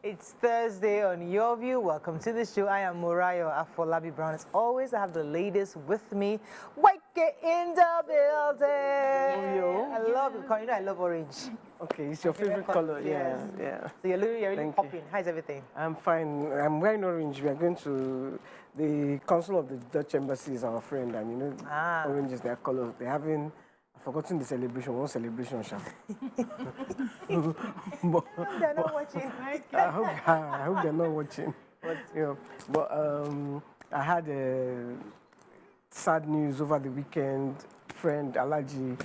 It's Thursday on Your View. Welcome to the show. I am Murayo Afolabi Brown. As always, I have the ladies with me. Wake in the building. Yo. I love it. You know I love orange. Okay, it's your favorite color. Yes. Yeah. So you're really Thank popping. you. How's everything? I'm fine. I'm wearing orange. We are going to the Council of the Dutch Embassy is our friend, and you know, orange is their color. They're having, I've forgotten the celebration. One celebration, Sha. They're not watching. I hope they're not watching. But I had sad news over the weekend. Friend Alaji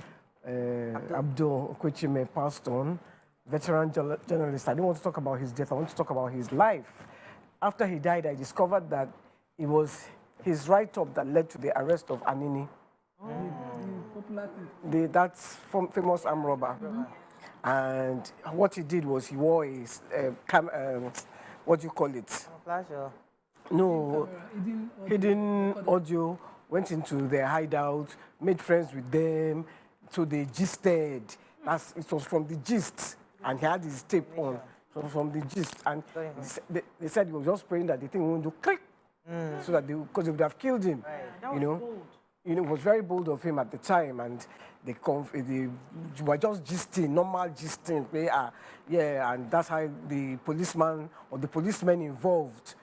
Abdul Okwechime passed on. Veteran journalist. I don't want to talk about his death. I want to talk about his life. After he died, I discovered that it was his write-up that led to the arrest of Anini. That's famous arm robber. And what he did was he wore his, what do you call it? No, hidden audio, went into their hideout, made friends with them, so they gisted. It was from the gist, and he had his tape on. So from the gist, and they said he was just praying that the thing won't do click, so that because they would have killed him. That you know, was bold. it was very bold of him at the time, and they were just gisting, normal gisting. And that's how the policeman or the policemen involved.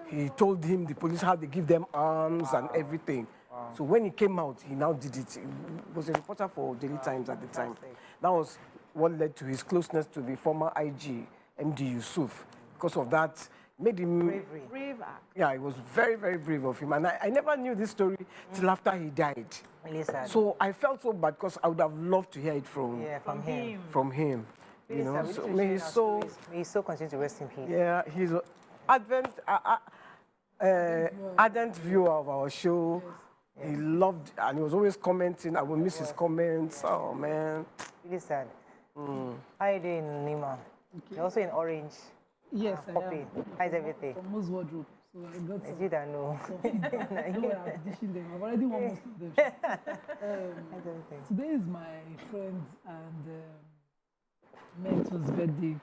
He told him the police how they give them arms and everything. So when he came out, he now did it. He was a reporter for Daily Times at the time. That was what led to his closeness to the former IG, MD Yusuf. Because of that, made him... Brave. Yeah, it was very, very brave of him. And I never knew this story till after he died. Really sad. So I felt so bad because I would have loved to hear it from him. From him. Really You know, sad. so may his soul... May his soul continue to rest in peace. Yeah, he's an ardent viewer of our show. He loved, and he was always commenting. I will miss his comments. Oh, man. Really sad. How are you doing, Nima? Okay. You're also in orange. Yes, I Poppy. am. How's everything? From most wardrobe. So I got It's you that know. I'm dishing them. I've already won most of them. How's everything? Today is my friend and mentor's birthday,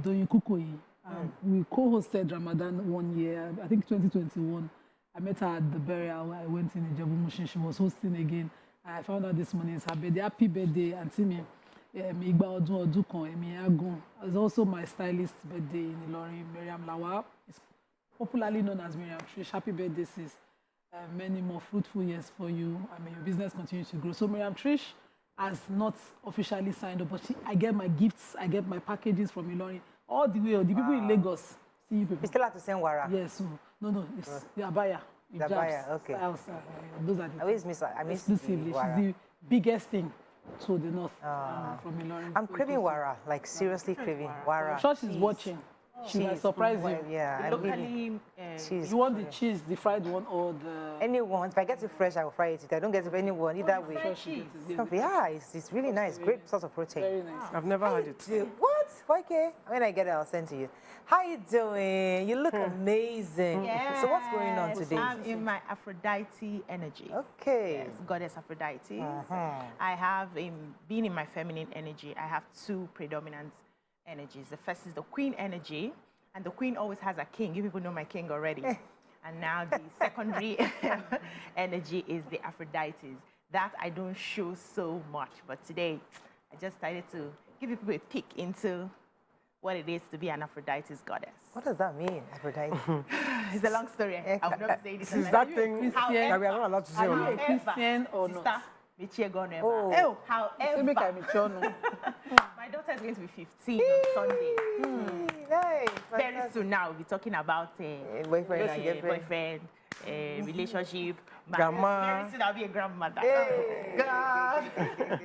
Doyin Kukoyi. We co-hosted Ramadan one year, I think 2021. I met her at the burial. I went in Ijebu Mushin. She was hosting again. I found out this morning it's her birthday. Happy birthday, Auntie me. It's also my stylist's birthday in Ilorin, Miriam Lawa. It's popularly known as Miriam Trish. Happy birthday, sis. Many more fruitful years for you. I mean, your business continues to grow. So Miriam Trish has not officially signed up, but I get my gifts, I get my packages from Ilorin all the way. The people in Lagos see you people. You still have to send Wara? Yes. So, no, it's the Abaya. The Abaya, okay. Those are the I always miss exclusively. Wara. She's the biggest thing to the north from Ilorin. I'm craving Wara, like seriously craving Wara. I'm sure she's watching. She might surprise you. Yeah, Locally, cheese. You want the cheese, the fried one, or the... Anyone. If I get it fresh, I will fry it. If I don't get it anyone, either way. Yeah, it's really nice. Great source of protein. Very nice. I've never had it. What? Okay. When I get it, I'll send to you. How you doing? You look amazing. Yes. So what's going on today? I'm in my Aphrodite energy. Okay. Yes, goddess Aphrodite. I have, being in my feminine energy, I have two predominant energies. The first is the queen energy, and the queen always has a king. You people know my king already. And now the secondary energy is the Aphrodites. That I don't show so much, but today I just decided to give people a peek into what it is to be an Aphrodite's goddess. What does that mean, Aphrodite? It's a long story. I will not say this. Is that thing that we are not allowed to say? Are you a Christian or Sister, not? Oh. However, So make my daughter is going to be 15 on Sunday. Nice. Very soon now, we'll be talking about Boyfriend and girlfriend. relationship. Grandma. Very soon I'll be a grandmother. Hey. Oh, God.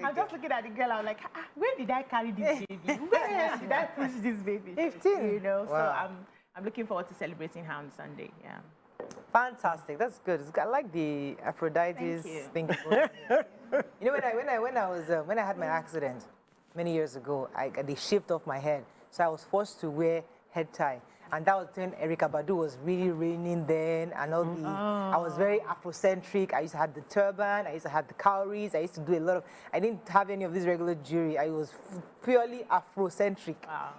I'm just looking at the girl. I'm like, where did I carry this baby? Where did I push this baby? 15. You know, Wow. so I'm looking forward to celebrating her on Sunday. Yeah. Fantastic. That's good. I like the Aphrodite's thing. You know, when I had my accident many years ago, they shaved off my head, so I was forced to wear head tie. And that was when Erykah Badu was really reigning then, and all the, I was very Afrocentric. I used to have the turban, I used to have the cowries, I used to do a lot of, I didn't have any of this regular jewelry. I was purely Afrocentric.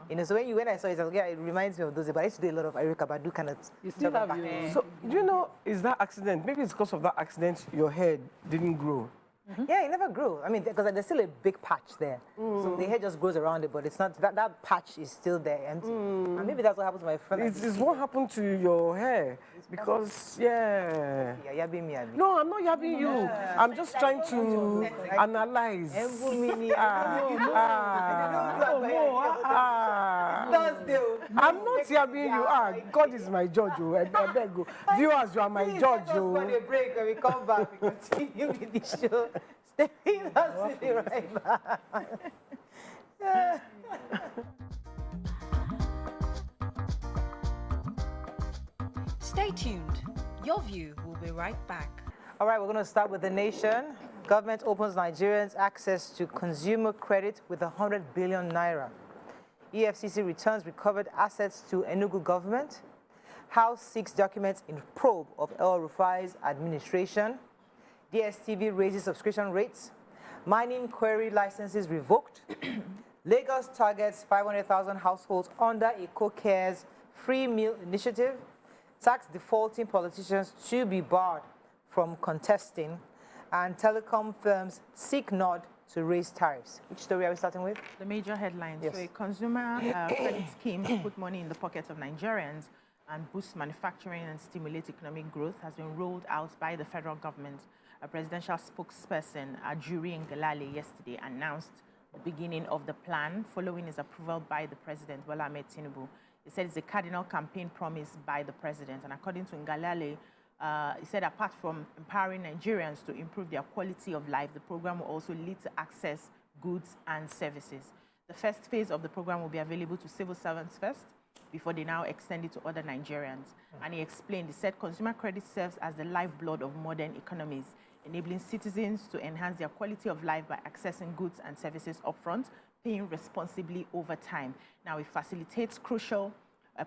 You know, so when I saw it, I was like, yeah, it reminds me of those, but I used to do a lot of Erykah Badu kind of You still turban have back your... then. So, do you know, is that accident? Maybe it's because of that accident your hair didn't grow. Yeah, it never grew. I mean, because there's still a big patch there. So the hair just grows around it, but it's not, that patch is still there empty. And maybe that's what happened to my friend. It's what happened to your hair. Because, yeah. Yeah, yabbing me, Abi. No, I'm not yabbing you. I'm just trying to analyze. I'm not yabbing you. God is my judge. I beg you. Viewers, you are my judge. Just for the break, when we come back, we continue with the show. Stay with us, we'll be right back. Stay tuned. Your View will be right back. All right, we're going to start with the nation. Government opens Nigerians access to consumer credit with 100 billion naira. EFCC returns recovered assets to Enugu government. House seeks documents in probe of El Rufai's administration. DSTV raises subscription rates. Mining quarry licenses revoked. Lagos targets 500,000 households under EcoCare's free meal initiative. Tax defaulting politicians to be barred from contesting. And telecom firms seek nod to raise tariffs. Which story are we starting with? The major headlines. Yes. So a consumer credit scheme to put money in the pockets of Nigerians and boost manufacturing and stimulate economic growth has been rolled out by the federal government. A presidential spokesperson, Ajuri Ngelale, yesterday announced the beginning of the plan following his approval by the president, Bola Ahmed Tinubu. He said it's a cardinal campaign promise by the president. And according to Ngelale, he said apart from empowering Nigerians to improve their quality of life, the program will also lead to access goods and services. The first phase of the program will be available to civil servants first, before they now extend it to other Nigerians. And he explained, he said consumer credit serves as the lifeblood of modern economies, enabling citizens to enhance their quality of life by accessing goods and services upfront, paying responsibly over time. Now, it facilitates crucial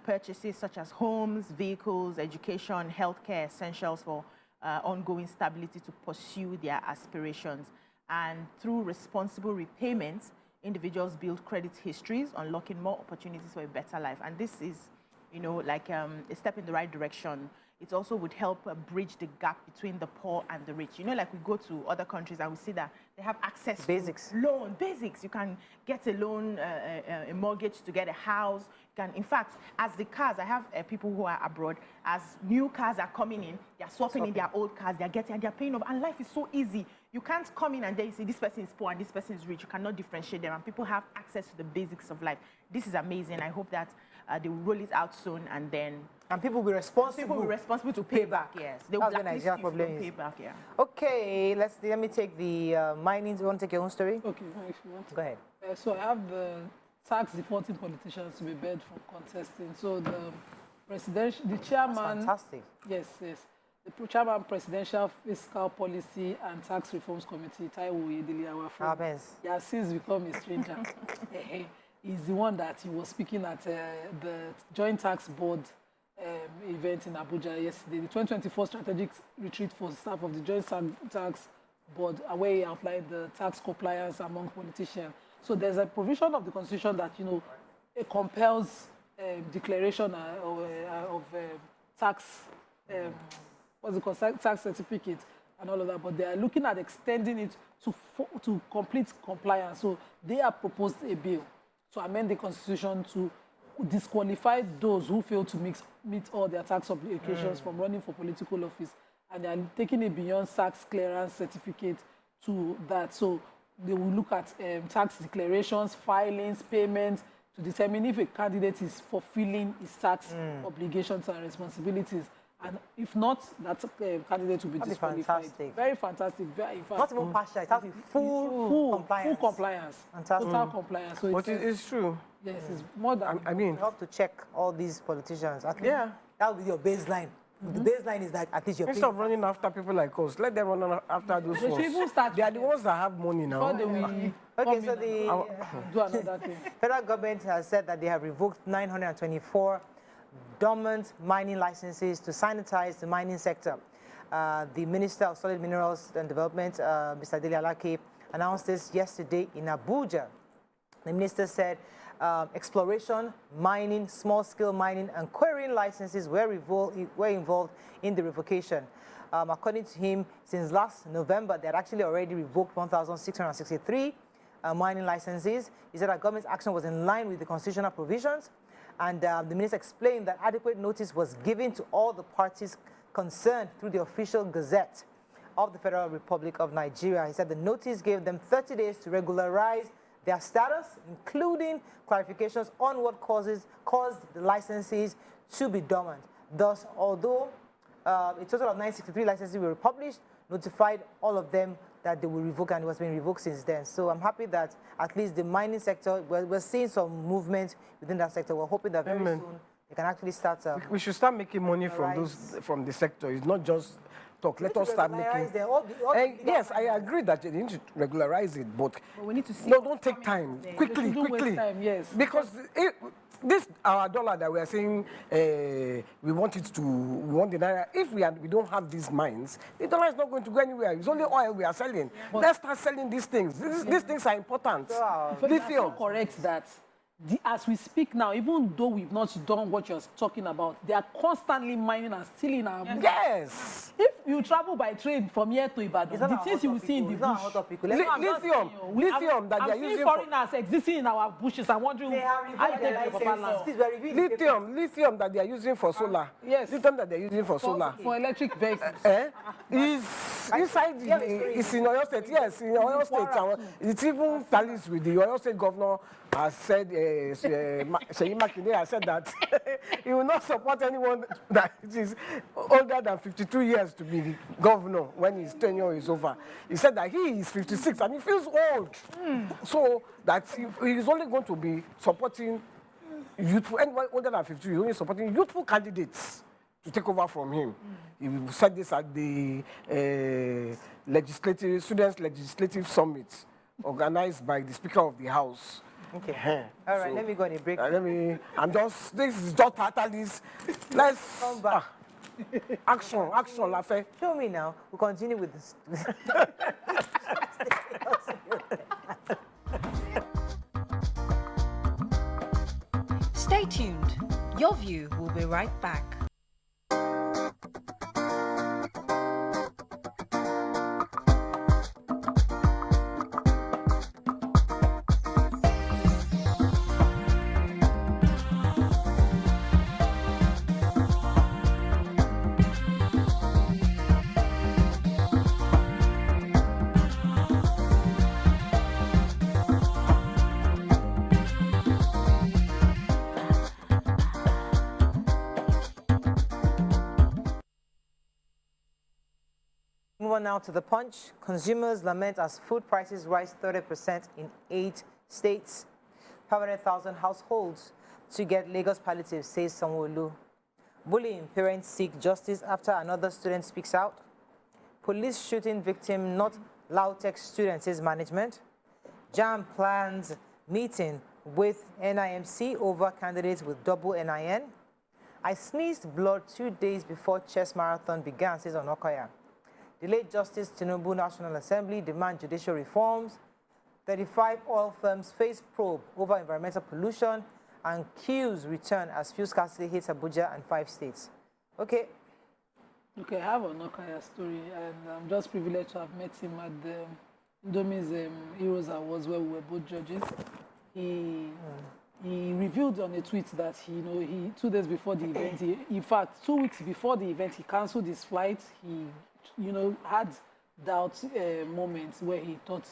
purchases such as homes, vehicles, education, healthcare, essentials for ongoing stability to pursue their aspirations. And through responsible repayments, individuals build credit histories, unlocking more opportunities for a better life. And this is, you know, like a step in the right direction. It also would help bridge the gap between the poor and the rich. You know, like we go to other countries and we see that they have access Basics. to loan, basics. You can get a loan, a mortgage to get a house. You can, in fact, as the cars, I have people who are abroad, as new cars are coming in, they're swapping in their old cars, they're getting, and they're paying off. And life is so easy. You can't come in and then you say this person is poor and this person is rich. You cannot differentiate them, and people have access to the basics of life. This is amazing. I hope that they will roll it out soon, and then people will be responsible. People will be responsible to pay back. Yes, they will That's blacklist when you if you problem don't is. pay back. Yeah. Okay, let me take the mining. You want to take your own story? Okay, if you want to. Go ahead. So I have the tax defaulting politicians to be barred from contesting. So the chairman... That's fantastic. Yes. The chairman, Presidential Fiscal Policy and Tax Reforms Committee, Taiwo Oyedele, our friend, he has since become a stranger. He's the one that he was speaking at the Joint Tax Board event in Abuja yesterday, the 2024 Strategic Retreat for staff of the Joint Tax Board, where he outlined the tax compliance among politicians. So there's a provision of the Constitution that, you know, it compels declaration of tax, what's it called, tax certificate and all of that, but they are looking at extending it to complete compliance. So they have proposed a bill to amend the Constitution to disqualify those who fail to meet all their tax obligations from running for political office. And they are taking it beyond tax clearance certificate to that. So they will look at tax declarations, filings, payments, to determine if a candidate is fulfilling his tax obligations and responsibilities. And if not, that candidate will be disqualified. Fantastic. Very fantastic. In fact, Not even partial, it has to be full compliance. Full compliance. Fantastic. Total compliance. So But it's true. yes, it's more than... I mean, You have to check all these politicians. At least yeah. that will be your baseline. The baseline is that at least you're Instead of running after people like us, let them run after those They should ones. even start... They are the ones that have money Before now. they will Okay, come so in the and do another thing. federal government has said that they have revoked 924 dormant mining licenses to sanitize the mining sector. The Minister of Solid Minerals and Development, Mr. Dele Alake, announced this yesterday in Abuja. The minister said exploration, mining, small-scale mining, and quarrying licenses were involved in the revocation. According to him, since last November, they had actually already revoked 1,663 mining licenses. He said that government's action was in line with the constitutional provisions, and the minister explained that adequate notice was given to all the parties concerned through the official gazette of the Federal Republic of Nigeria. He said the notice gave them 30 days to regularize their status, including clarifications on what caused the licenses to be dormant. Thus, although a total of 963 licenses were published, notified all of them that they will revoke, and it was being revoked since then. So I'm happy that at least the mining sector, we're seeing some movement within that sector. We're hoping that very soon they can actually start. We should start making money from the sector. It's not just talk. Let us start making. Yes, I agree that you need to regularize it, but we need to see. No, don't take time. Quickly. Time, yes. Because this our dollar that we are saying we want the naira. If we don't have these mines, the dollar is not going to go anywhere. It's only oil we are selling. Let's start selling these things. These things are important. Wow. Lithium. Correct that. As we speak now, even though we've not done what you're talking about, they are constantly mining and stealing our money. Yes. If you travel by train from here to Ibadan, the things you will see in the bush. Lithium that they are using for foreigners existing in our bushes. I'm wondering how they lithium that they are using for solar. Yes. Lithium that they are using for solar. For electric vehicles. Is inside it's in Oyo State. Yes, in Oyo State. It even tallies with the Oyo State governor has said, Seyi Makinde has said that he will not support anyone that is older than 52 years to be the governor when his tenure is over. He said that he is 56 and he feels old. So that he is only going to be supporting youthful, anyone older than 52, he's only supporting youthful candidates to take over from him. He said this at the Students' Legislative Summit organized by the Speaker of the House. Okay. All right, let me go on a break. This is just Catalyst. Let's come back. Action, Lafe. Show me now. We'll continue with this. Stay tuned. Your View will be right back. Move on now to the Punch. Consumers lament as food prices rise 30% in 8 states. 500,000 households to get Lagos palliative, says Sanwo-Olu. Bullying, parents seek justice after another student speaks out. Police shooting victim, not Lautech student, says management. JAM plans meeting with NIMC over candidates with double NIN. I sneezed blood 2 days before chess marathon began, says Onokoya. Delayed Justice Tinubu National Assembly demand judicial reforms. 35 oil firms face probe over environmental pollution, and queues return as fuel scarcity hits Abuja and 5 states. Okay. Okay, I have a Nokaya story, and I'm just privileged to have met him at the Indomie's Heroes Awards, where we were both judges. He revealed on a tweet that he 2 days before the event, in fact 2 weeks before the event, he cancelled his flight. He had doubt moments where he thought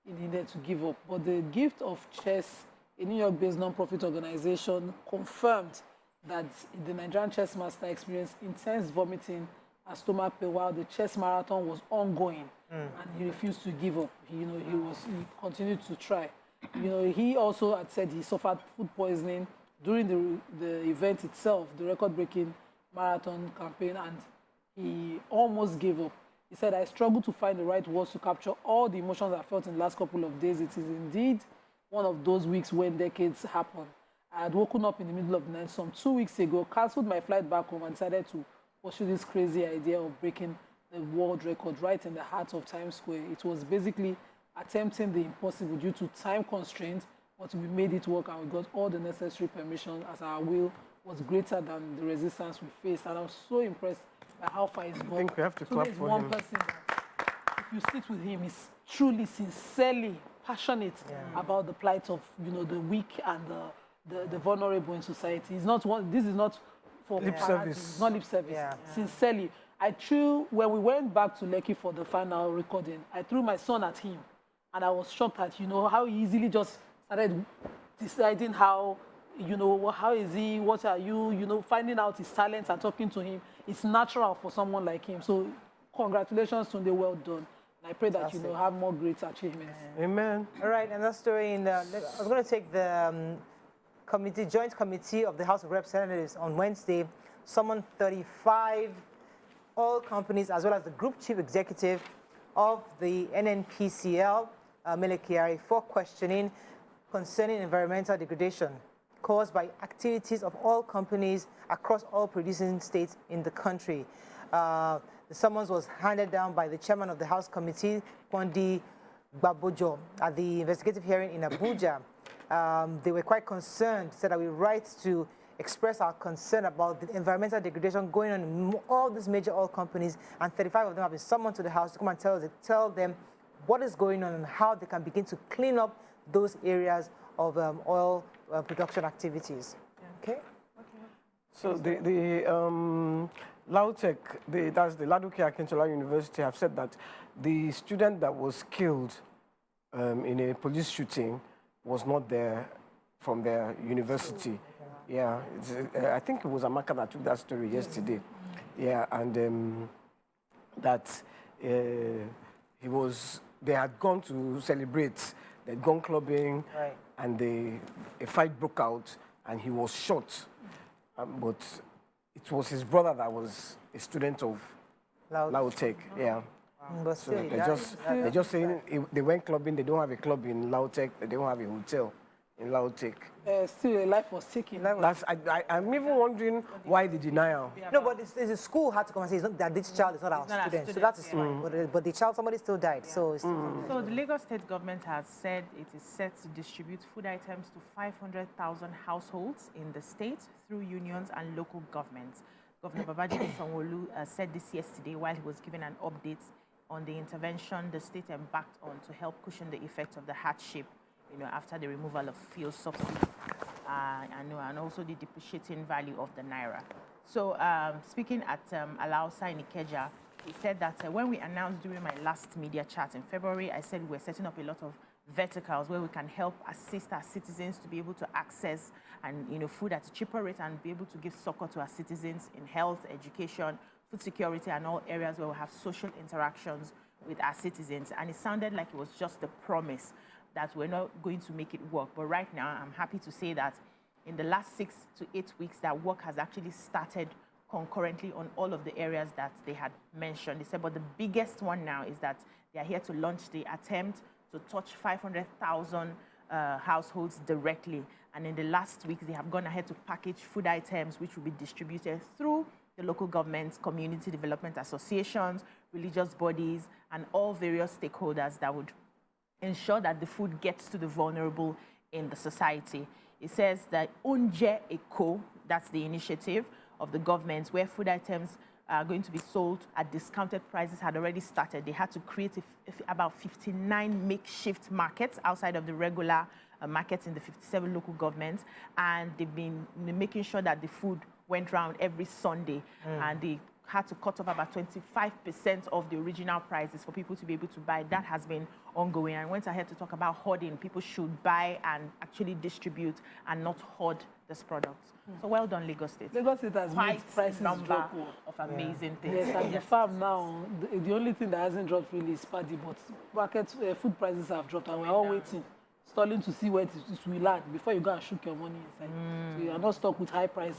he needed to give up. But the gift of chess, a New York-based non-profit organization, confirmed that the Nigerian chess master experienced intense vomiting and stomach pain while the chess marathon was ongoing, and he refused to give up. He continued to try. He also had said he suffered food poisoning during the event itself, the record-breaking marathon campaign, and he almost gave up. He said, I struggled to find the right words to capture all the emotions I felt in the last couple of days. It is indeed one of those weeks when decades happen. I had woken up in the middle of the night some 2 weeks ago, cancelled my flight back home and decided to pursue this crazy idea of breaking the world record right in the heart of Times Square. It was basically attempting the impossible due to time constraints, but we made it work and we got all the necessary permission as our will was greater than the resistance we faced. And I was so impressed by how far he's gone. I think we have to clap for one him. person that, if you sit with him, is truly, sincerely passionate about the plight of, the weak and the vulnerable in society. It's not one. This is not for Lip paparazzi. service. It's not lip service. Yeah. Sincerely, I threw, when we went back to Lekki for the final recording, I threw my son at him, and I was shocked at how he easily just started deciding how is he, what are you, finding out his talents and talking to him. It's natural for someone like him. So congratulations, Tunde, well done. And I pray that have more great achievements. Amen. All right, another story I was going to take the Joint Committee of the House of Representatives on Wednesday, summoned 35 oil companies as well as the Group Chief Executive of the NNPCL, Mele Kyari, for questioning concerning environmental degradation caused by activities of oil companies across all producing states in the country. The summons was handed down by the chairman of the House Committee, Kwandi Babojo, at the investigative hearing in Abuja. They were quite concerned, said that we write to express our concern about the environmental degradation going on in all these major oil companies, and 35 of them have been summoned to the House to come and tell them what is going on and how they can begin to clean up those areas of oil production activities. Okay? So the Lautech, that's the Ladoke Akintola University, have said that the student that was killed in a police shooting was not there from their university. Yeah, I think it was Amaka that took that story yesterday. Yeah, and that they had gone to celebrate, they'd gone clubbing, Right. and a fight broke out, and he was shot. But it was his brother that was a student of Lautech. Yeah. But So still, they're just saying they went clubbing. They don't have a club in Lautech. They don't have a hotel in Lautech. Still, a life was taken. I'm even wondering why the denial. No, but the school had to come and say it's not, that this child is not our not our student. So student, that is fine. But the child, somebody still died. So it's So the Lagos State government has said it is set to distribute food items to 500,000 households in the state through unions and local governments. Governor Babajide Sanwo-Olu said this yesterday while he was giving an update on the intervention the state embarked on to help cushion the effects of the hardship, after the removal of fuel subsidies and also the depreciating value of the naira. So speaking at Alausa in Ikeja, he said that when we announced during my last media chat in February, I said we're setting up a lot of verticals where we can help assist our citizens to be able to access and food at a cheaper rate and be able to give succor to our citizens in health, education, food security, and all areas where we have social interactions with our citizens. And it sounded like it was just a promise that we're not going to make it work. But right now, I'm happy to say that in the last 6 to 8 weeks, that work has actually started concurrently on all of the areas that they had mentioned. They said, but the biggest one now is that they are here to launch the attempt to touch 500,000 households directly. And in the last week, they have gone ahead to package food items, which will be distributed through the local governments, community development associations, religious bodies, and all various stakeholders that would ensure that the food gets to the vulnerable in the society. It says that Onje Eko, that's the initiative of the government, where food items are going to be sold at discounted prices, had already started. They had to create about 59 makeshift markets outside of the regular markets in the 57 local governments, and they've been making sure that the food went round every Sunday, and they had to cut off about 25% of the original prices for people to be able to buy. That has been ongoing. I went ahead to talk about hoarding. People should buy and actually distribute and not hoard this product. So well done, Lagos State. Lagos State has made prices drop. Of amazing things. Yes, and the farm now, the only thing that hasn't dropped really is paddy, but food prices have dropped, and we're all waiting, stalling to see where it will land before you go and shook your money inside. So you are not stuck with high price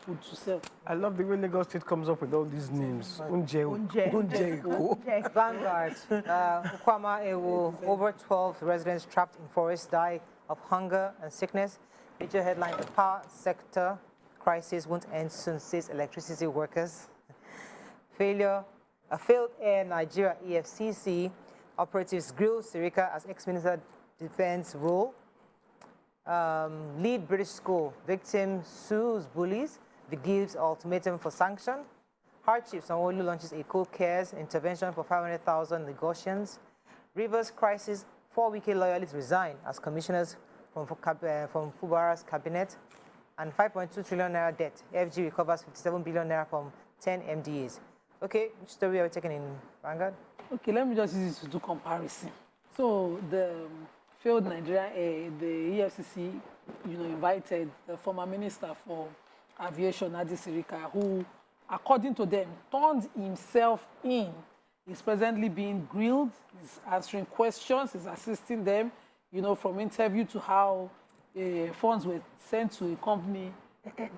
food to sell. I love the way Lagos State comes up with all these names. Unje Eko. Vanguard, Ukwama Ewo, over 12 residents trapped in forest die of hunger and sickness. Major headline, the power sector crisis won't end soon, says electricity workers. A failed Air Nigeria EFCC operatives grill Sirika as ex-minister defense role. Lead British school, victim sues bullies, gives ultimatum for sanction. Hardships, Sanwo-Olu launches a co-cares intervention for 500,000 Lagosians. Rivers crisis, 4 Wike loyalists resign as commissioners from Fubara's cabinet. And 5.2 trillion naira debt. FG recovers 57 billion naira from 10 MDAs. Okay, which story are we taking in Vanguard? Okay, let me just use it to do comparison. So the failed Nigeria, the EFCC, invited the former minister for aviation, Adi Sirika, who, according to them, turned himself in. He's presently being grilled. He's answering questions. He's assisting them, from interview to how funds were sent to a company,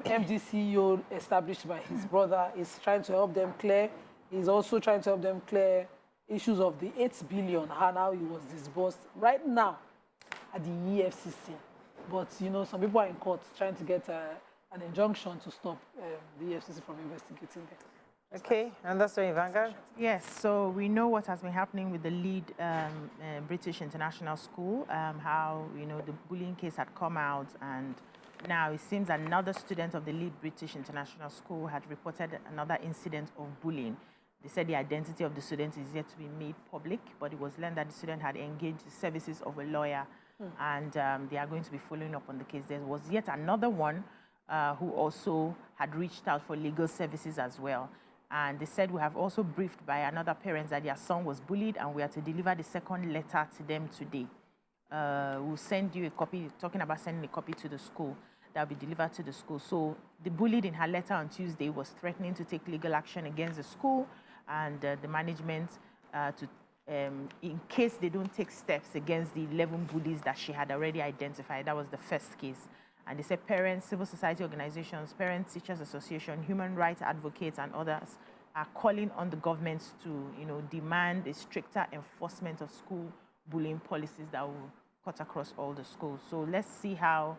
MD CEO established by his brother. He's trying to help them clear. He's also trying to help them clear issues of the 8 billion, how he was disbursed right now at the EFCC. But, some people are in court trying to get an injunction to stop the EFCC from investigating them. Okay, and that's in Vanguard? Yes, so we know what has been happening with the lead British International School, how, the bullying case had come out, and now it seems another student of the lead British International School had reported another incident of bullying. They said the identity of the student is yet to be made public, but it was learned that the student had engaged the services of a lawyer, and they are going to be following up on the case. There was yet another one who also had reached out for legal services as well. And they said, we have also briefed by another parent that their son was bullied, and we are to deliver the second letter to them today. We'll send you a copy, talking about sending a copy to the school that will be delivered to the school. So the bullied in her letter on Tuesday was threatening to take legal action against the school and the management in case they don't take steps against the 11 bullies that she had already identified. That was the first case. And they said parents, civil society organizations, Parents Teachers Association, human rights advocates, and others are calling on the governments to, demand a stricter enforcement of school bullying policies that will cut across all the schools. So let's see how,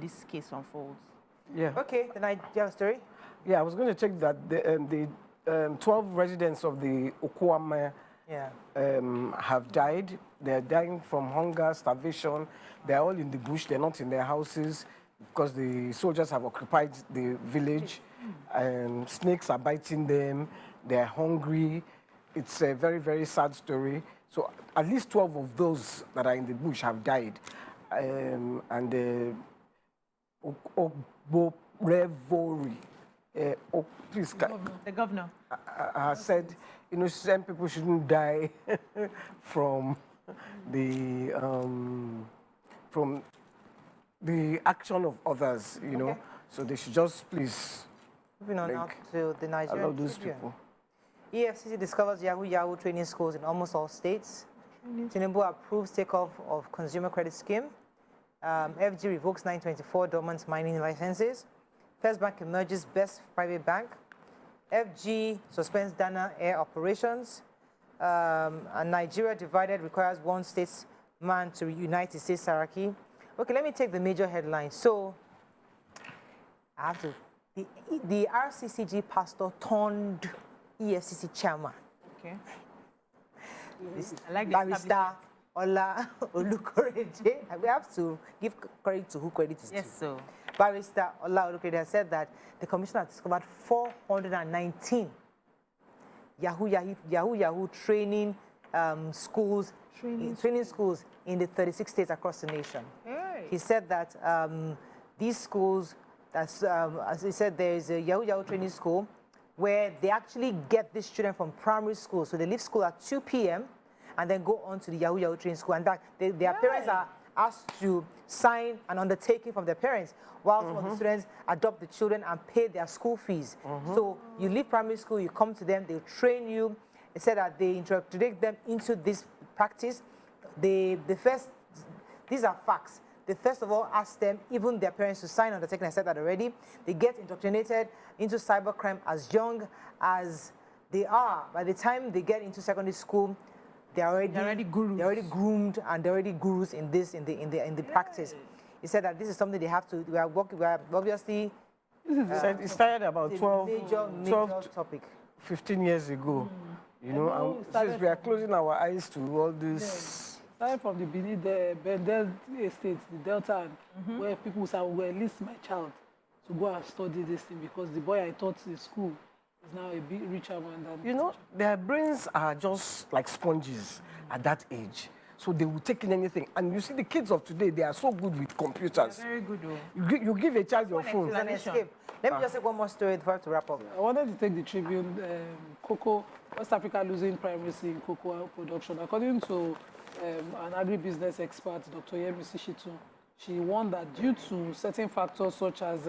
this case unfolds. Yeah. Okay, then do you have a story? Yeah, I was going to check that the 12 residents of the Okwame have died. They're dying from hunger, starvation. They're all in the bush. They're not in their houses because the soldiers have occupied the village. And snakes are biting them. They're hungry. It's a very, very sad story. So at least 12 of those that are in the bush have died. And Revory, please, The governor said, some people shouldn't die from the action of others, Okay. So they should just please. Moving on now to the Nigerian allow those Tribune. people. EFCC discovers Yahoo training schools in almost all states. Tinubu approves takeoff of consumer credit scheme. FG revokes 924 dormant mining licenses. First Bank emerges best private bank. FG suspends Dana Air operations. And Nigeria divided requires one statesman to reunite, says Saraki. Okay, let me take the major headlines. So, I have to. The RCCG pastor turned EFCC chairman. Okay. I like this. Barrister Ola Olukorede. We have to give credit to who credit is due. Yes, so. Barrister Ola Olukorede has said that the commissioner has discovered 419 Yahoo training schools, training schools in the 36 states across the nation. Hey. He said that these schools, as he said, there is a Yahoo training school where they actually get these children from primary school. So they leave school at 2 p.m. and then go on to the Yahoo training school. And that their parents are asked to sign an undertaking from their parents, while some of the students adopt the children and pay their school fees. So you leave primary school, you come to them, they'll train you. They said that they introduce them into this practice. These are facts. They first of all ask them, even their parents, to sign undertaking. I said that already. They get indoctrinated into cybercrime as young as they are. By the time they get into secondary school, they're already gurus. They're already groomed, and they're already gurus in this, in the practice. He he said that this is something they have to, we are obviously, It started about a 12, major topic. 15 years ago. You know, know, and since we are closing our eyes to all this. Starting from the Benin, the Bendel Estate, the Delta, where people say, well, at least my child to go and study this thing because the boy I taught in school is now a bit richer man than You know, their brains are just like sponges at that age. So they will take in anything. And you see the kids of today, they are so good with computers. Very good, though. You give a child your phone. It's an escape. Let me just say one more story before to wrap up. I wanted to take the Tribune, cocoa, West Africa losing primacy in cocoa production. According to an agribusiness expert, Dr. Yemi Sishitu, she warned that due to certain factors such as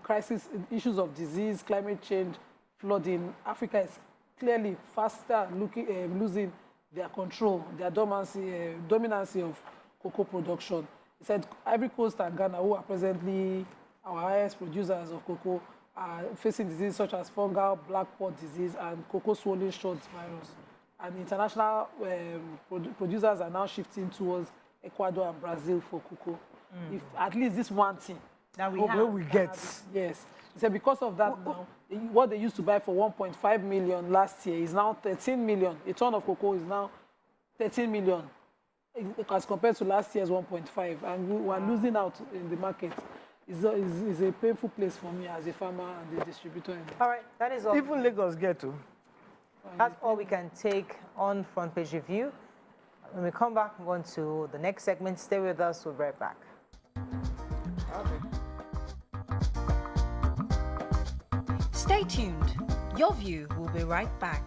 crisis, issues of disease, climate change, flooding, Africa is clearly faster losing their control, their dominancy of cocoa production. He said Ivory Coast and Ghana, who are presently our highest producers of cocoa, are facing diseases such as fungal black pod disease and cocoa swollen shots virus. And international producers are now shifting towards Ecuador and Brazil for cocoa. If at least this one thing That we Where we get. yes. He said because of that now, what they used to buy for 1.5 million last year is now 13 million. A ton of cocoa is now 13 million as compared to last year's 1.5. And we are losing out in the market. It's a painful place for me as a farmer and a distributor. All right, that is all. Even Lagos get to. That's all we can take on Front Page Review. When we come back, move on to the next segment. Stay with us. We'll be right back. Stay tuned. Your View will be right back.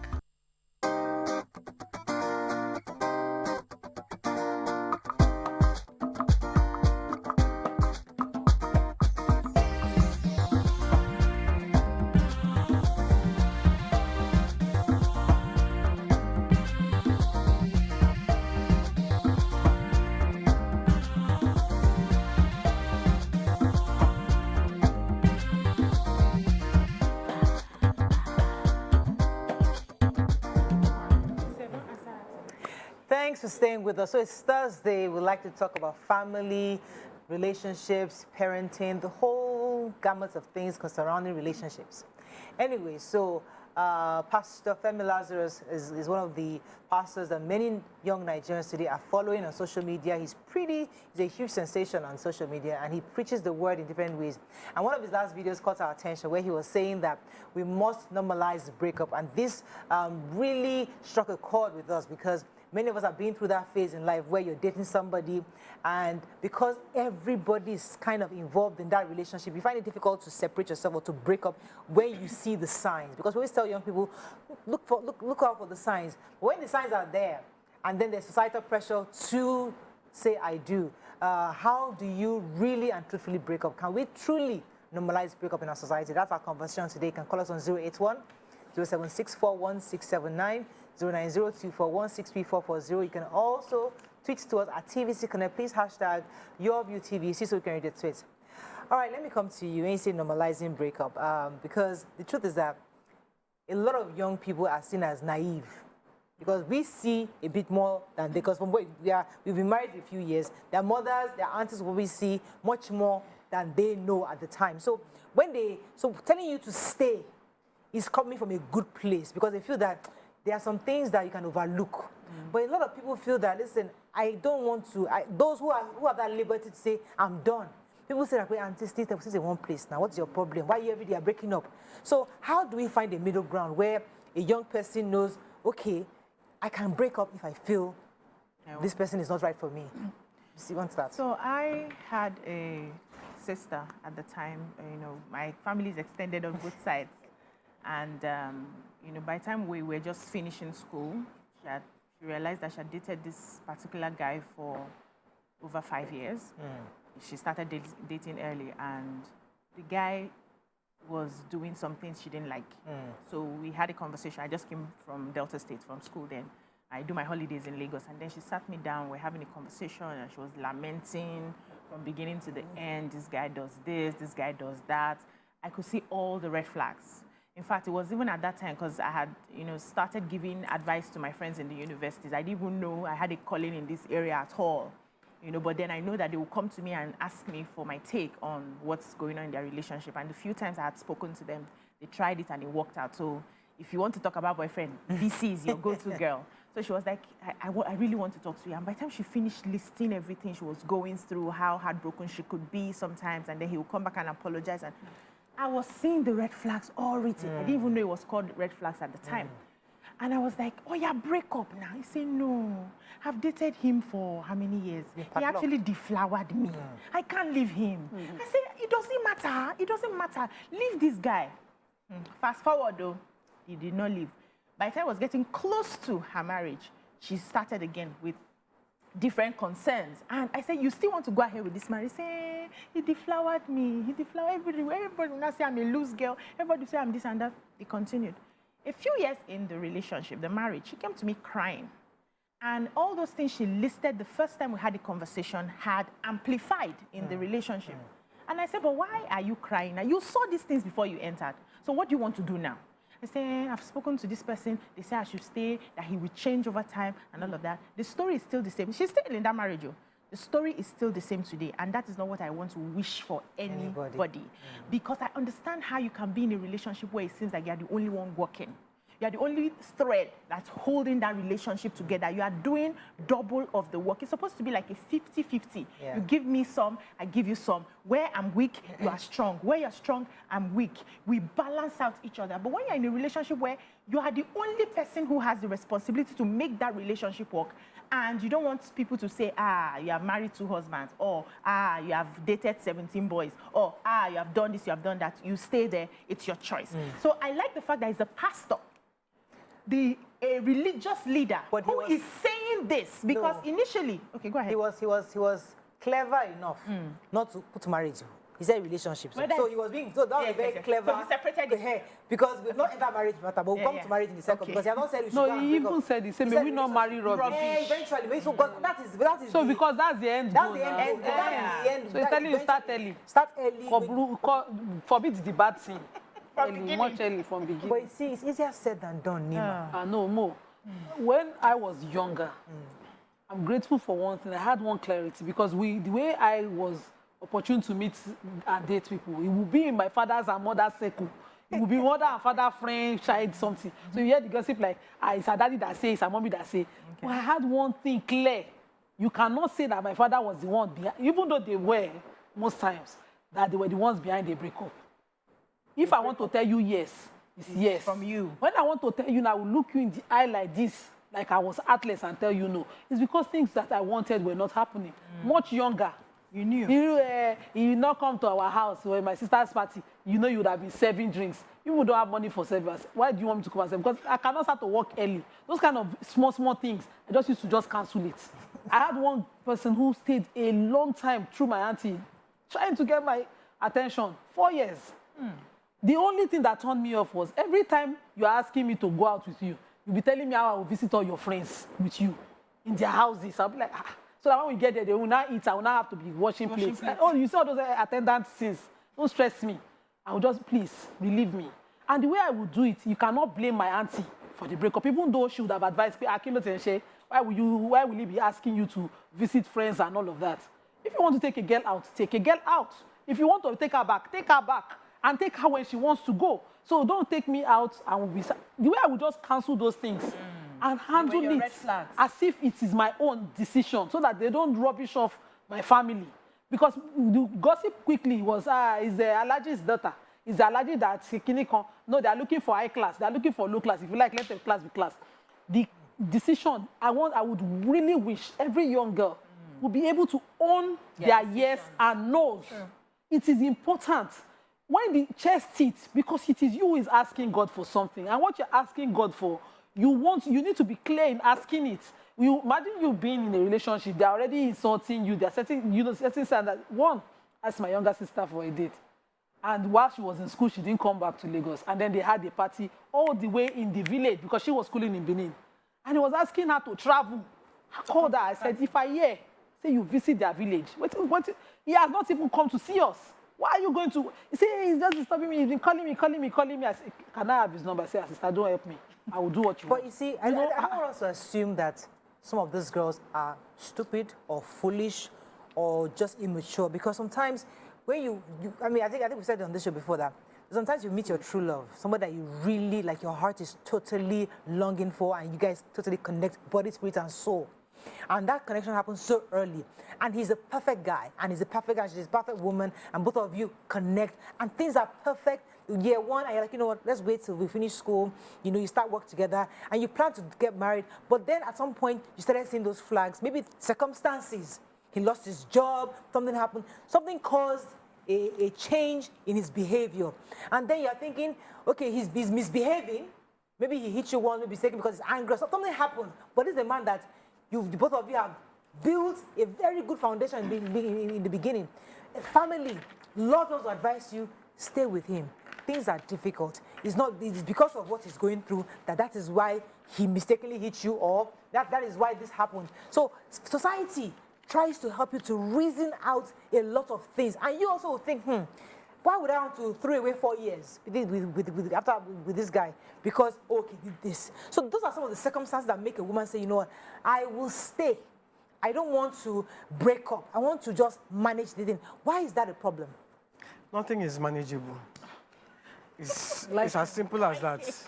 Thanks for staying with us. So it's Thursday. We'd like to talk about family, relationships, parenting, the whole gamut of things surrounding relationships. Anyway, so Pastor Femi Lazarus is one of the pastors that many young Nigerians today are following on social media. He's a huge sensation on social media, and he preaches the word in different ways. And one of his last videos caught our attention where he was saying that we must normalize the breakup. And this really struck a chord with us because many of us have been through that phase in life where you're dating somebody, and because everybody is kind of involved in that relationship, you find it difficult to separate yourself or to break up when you see the signs. Because we always tell young people, look out for the signs. But when the signs are there, and then there's societal pressure to say I do, how do you really and truthfully break up? Can we truly normalize breakup in our society? That's our conversation today. You can call us on 081 07641 09024163440. You can also tweet to us at TVC Connect. Please hashtag YourViewTVC so we can read the tweets. All right, let me come to you when you say normalizing breakup, because the truth is that a lot of young people are seen as naive because we see a bit more than they, because from what we've been married for a few years, their mothers, their aunties will see much more than they know at the time. So telling you to stay is coming from a good place because they feel that there are some things that you can overlook. But a lot of people feel that, listen, I don't want to, those who have that liberty to say, I'm done. People say that, wait, auntie, stay in one place now. What's your problem? Why you every day are breaking up? So how do we find a middle ground where a young person knows, okay, I can break up if I feel this person is not right for me? See, one start. So I had a sister at the time. My family is extended on both sides. And, by the time we were just finishing school, she realized that she had dated this particular guy for over 5 years. She started dating early, and the guy was doing some things she didn't like. So we had a conversation. I just came from Delta State, from school then. I do my holidays in Lagos. And then she sat me down. We're having a conversation, and she was lamenting from beginning to the end. This guy does this guy does that. I could see all the red flags. In fact, it was even at that time because I had, started giving advice to my friends in the universities. I didn't even know I had a calling in this area at all. you know, but then I know that they will come to me and ask me for my take on what's going on in their relationship. And the few times I had spoken to them, they tried it and it worked out. So if you want to talk about boyfriend, BC is your go-to girl. So she was like, I really want to talk to you. And by the time she finished listing everything she was going through, how heartbroken she could be sometimes, and then he would come back and apologize. And I was seeing the red flags all written. I didn't even know it was called red flags at the time. And I was like, oh yeah, break up now. He said, no, I've dated him for how many years? He actually deflowered me. I can't leave him. I said, it doesn't matter. It doesn't matter. Leave this guy. Fast forward though, he did not leave. By the time I was getting close to her marriage, she started again with different concerns. And I said, you still want to go ahead with this marriage? Say, he deflowered me. He deflowered everybody. Everybody will not say I'm a loose girl. Everybody say I'm this and that. They continued. A few years in the relationship, the marriage, she came to me crying. And all those things she listed the first time we had the conversation had amplified in the relationship. And I said, but why are you crying now? You saw these things before you entered. So what do you want to do now? I say, I've spoken to this person. They say I should stay, that he will change over time and all of that. The story is still the same. She's still in that marriage. The story is still the same today. And that is not what I want to wish for anybody. Because I understand how you can be in a relationship where it seems like you're the only one working. You're the only thread that's holding that relationship together. You are doing double of the work. It's supposed to be like a 50-50. Yeah. You give me some, I give you some. Where I'm weak, you are strong. Where you're strong, I'm weak. We balance out each other. But when you're in a relationship where you are the only person who has the responsibility to make that relationship work, and you don't want people to say, you have married 2 husbands, or you have dated 17 boys, or you have done this, you have done that. You stay there, it's your choice. So I like the fact that it's a pastor, a religious leader who is saying this, because initially, okay, go ahead. He was clever enough not to put marriage. He said relationships. So he was being, so that was very clever. So he separated it. Because we've not entered marriage matter, but we'll come to marriage in a second. Because he has not said we should No, he even said he said, may we not marry rubbish. Eventually, so that is so because that's the end goal. That's the end goal. That's the end. So he's telling you start early. Start early. Forbids the bad thing. Much early from beginning. But you see, it's easier said than done, Nima. No, more. When I was younger, I'm grateful for one thing. I had one clarity, because the way I was opportune to meet and date people, it would be in my father's and mother's circle. It would be mother and father, friend, child, something. So you hear the gossip like, it's her daddy that say, it's her mommy that say. But I had one thing clear. You cannot say that my father was the one behind, even though they were, most times, that they were the ones behind the breakup. If I want to tell you yes, it's yes. From you. When I want to tell you now, I will look you in the eye like this, like I was heartless, and tell you no. It's because things that I wanted were not happening. Much younger. You knew. You not come to our house or my sister's party. You know you would have been serving drinks. You don't have money for service. Why do you want me to come and serve? Because I cannot start to work early. Those kind of small things, I just used to just cancel it. I had one person who stayed a long time through my auntie, trying to get my attention. 4 years. The only thing that turned me off was every time you're asking me to go out with you, you'll be telling me how I will visit all your friends with you in their houses. I'll be like, So that when we get there, they will not eat. I will not have to be washing plates. Like, you see all those attendant scenes. Don't stress me. I will just, please, relieve me. And the way I would do it, you cannot blame my auntie for the breakup, even though she would have advised me, why will he be asking you to visit friends and all of that? If you want to take a girl out, take a girl out. If you want to take her back, and take her when she wants to go. So don't take me out and we'll be... The way I would just cancel those things and handle it as if it is my own decision, so that they don't rubbish off my family. Because the gossip quickly was, is the allergy's daughter. Is the allergy that no, they are looking for high class. They are looking for low class. If you like, let the class be class. The decision, I would really wish every young girl would be able to own their yes and no's. It is important. When the chest sits, because it is you who is asking God for something, and what you're asking God for, you need to be clear in asking it. Imagine you being in a relationship, they're already insulting you, they're setting standards. One, asked my younger sister for a date. And while she was in school, she didn't come back to Lagos. And then they had a party all the way in the village, because she was schooling in Benin. And he was asking her to travel. I called her, I said, if I hear, say you visit their village, he has not even come to see us. Why are you going to? He said, he's just disturbing me. He's been calling me. I said, can I have his number? I said, sister, don't help me. I will do what you want. But you see, I don't want us to assume that some of these girls are stupid or foolish or just immature. Because sometimes when I mean, I think we said on this show before that sometimes you meet your true love, somebody that you really, like your heart is totally longing for, and you guys totally connect body, spirit, and soul. And that connection happens so early. And he's a perfect guy, and he's a perfect guy, she's a perfect woman, and both of you connect, and things are perfect. Year one, and you're like, you know what, let's wait till we finish school. You know, you start work together, and you plan to get married. But then at some point, you started seeing those flags, maybe circumstances. He lost his job, something happened, something caused a change in his behavior. And then you're thinking, okay, he's misbehaving. Maybe he hit you one mistake because he's angry. Something happened. But this is a man that both of you have built a very good foundation in the beginning. A family, Lord wants to advise you, stay with him. Things are difficult. It's because of what he's going through that is why he mistakenly hit you, or that is why this happened. So society tries to help you to reason out a lot of things. And you also think, why would I want to throw away 4 years with this guy? Because, okay, he did this. So those are some of the circumstances that make a woman say, you know what, I will stay. I don't want to break up. I want to just manage the thing. Why is that a problem? Nothing is manageable. It's as simple as that.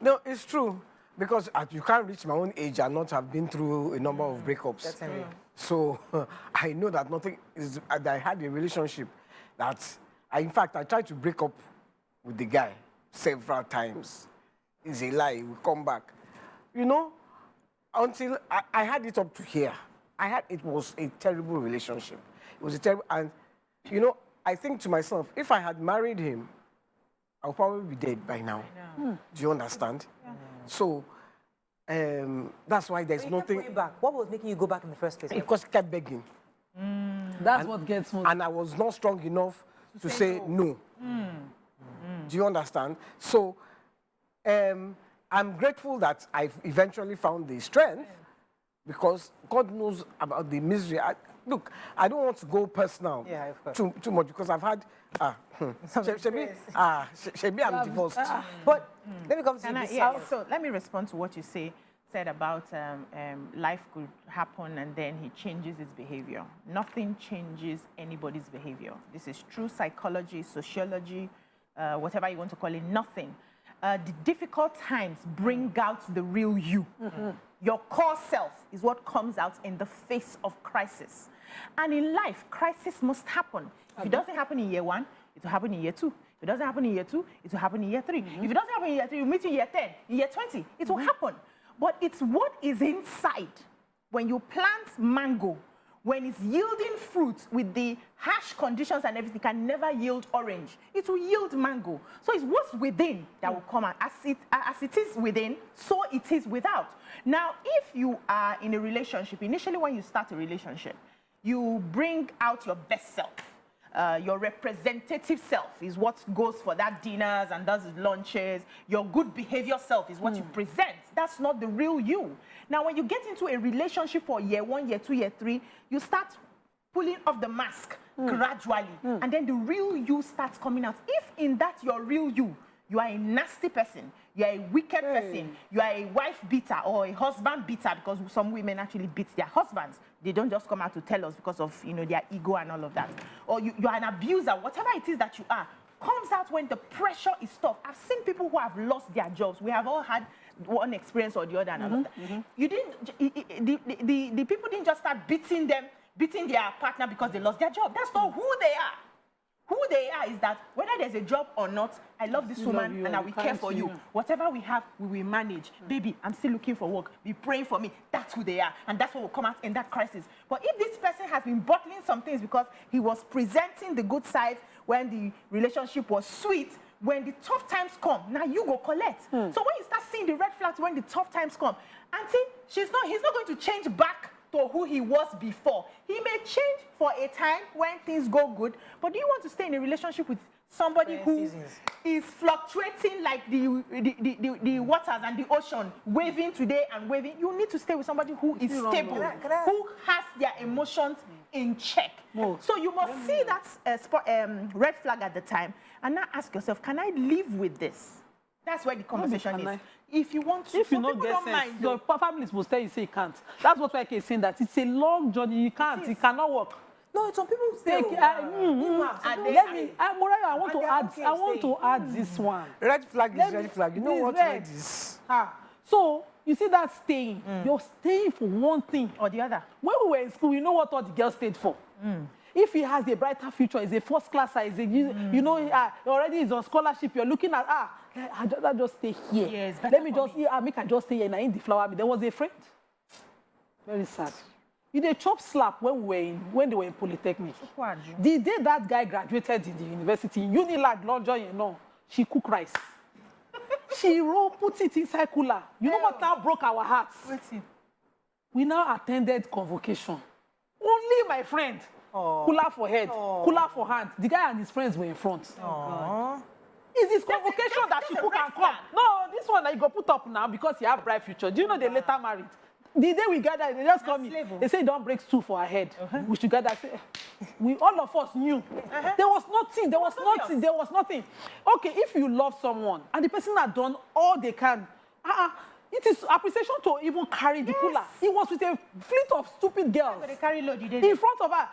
No, it's true. Because you can't reach my own age and not have been through a number of breakups. Certainly. So I know that nothing is. I had a relationship that, in fact, I tried to break up with the guy several times. It's a lie. We come back. You know, until I had it up to here. It was a terrible relationship. It was a terrible, and you know, I think to myself, if I had married him, I'll probably be dead by now. Do you understand? Yeah. So that's why there's nothing. Back. What was making you go back in the first place? Because he kept begging. That's what gets me. And I was not strong enough to say no. Do you understand? So I'm grateful that I eventually found the strength, because God knows about the misery. Look, I don't want to go personal too much, because I've had Shebi, I'm divorced. But let me come to you. So let me respond to what you said about life could happen and then he changes his behavior. Nothing changes anybody's behavior. This is true psychology, sociology, whatever you want to call it, nothing. The difficult times bring out the real you. Your core self is what comes out in the face of crisis. And in life, crisis must happen. If it doesn't happen in year 1, it will happen in year 2. If it doesn't happen in year 2, it will happen in year 3. If it doesn't happen in year 3, you meet in year 10, in year 20, it will happen. But it's what is inside. When you plant mango, when it's yielding fruit with the harsh conditions and everything, can never yield orange. It will yield mango. So it's what's within that will come out. As it is within, so it is without. Now, if you are in a relationship, initially when you start a relationship, you bring out your best self. Your representative self is what goes for that dinners and does lunches. Your good behavior self is what you present. That's not the real you. Now, when you get into a relationship for year 1, year 2, year 3, you start pulling off the mask gradually. And then the real you starts coming out. If in that your real you, you are a nasty person, you are a wicked person, you are a wife beater or a husband beater, because some women actually beat their husbands. They don't just come out to tell us because of, you know, their ego and all of that. Or you are an abuser, whatever it is that you are, comes out when the pressure is tough. I've seen people who have lost their jobs. We have all had one experience or the other and all of that. You didn't, the people didn't just start beating their partner because they lost their job. That's not who they are. Who they are is that whether there's a job or not, I love this woman and I will care for you. Whatever we have, we will manage. Baby, I'm still looking for work. Be praying for me. That's who they are. And that's what will come out in that crisis. But if this person has been bottling some things because he was presenting the good side when the relationship was sweet, when the tough times come, now you go collect. So when you start seeing the red flags when the tough times come, auntie, he's not going to change back to who he was before. He may change for a time when things go good, but do you want to stay in a relationship with somebody who is fluctuating like the waters and the ocean, waving today and waving? You need to stay with somebody who is stable, who has their emotions in check. So you must see that red flag at the time and now ask yourself, can I live with this? That's where the conversation is. If you want to, If you some not people get don't sense, mind. your families will tell you say you can't. That's what YK is saying, that it's a long journey. You can't. It cannot work. No, some people say. Let me. Moraya, I want to they're add. okay I want to staying. add this one. Red flag is Let red me- flag. You know this what red. red is? So you see that staying. You're staying for one thing. Or the other. When we were in school, you know what all the girls stayed for. If he has a brighter future, he's a first classer, you know, he already is on scholarship, you're looking at, I just stay here. Yes, better Let me for just, me. make I just stay here and I eat the flower. There was a friend. Very sad. You did chop slap when they were in Polytechnic. The day that guy graduated in the university, in Unilag, London, you know, she cooked rice. She put it inside cooler. You know what now broke our hearts? We now attended convocation. Only my friend. Cooler for head, cooler for hand. The guy and his friends were in front. Is this convocation that she cook and come? No, this one that you go put up now because you have bright future. Do you know they later married? The day we gathered, they just call me. They say don't break stool for our head. We should gather. We all of us knew. There was nothing. There was nothing. There was nothing. Okay, if you love someone and the person had done all they can, it is appreciation to even carry the cooler. It was with a fleet of stupid girls. They carry load, you did In front of her.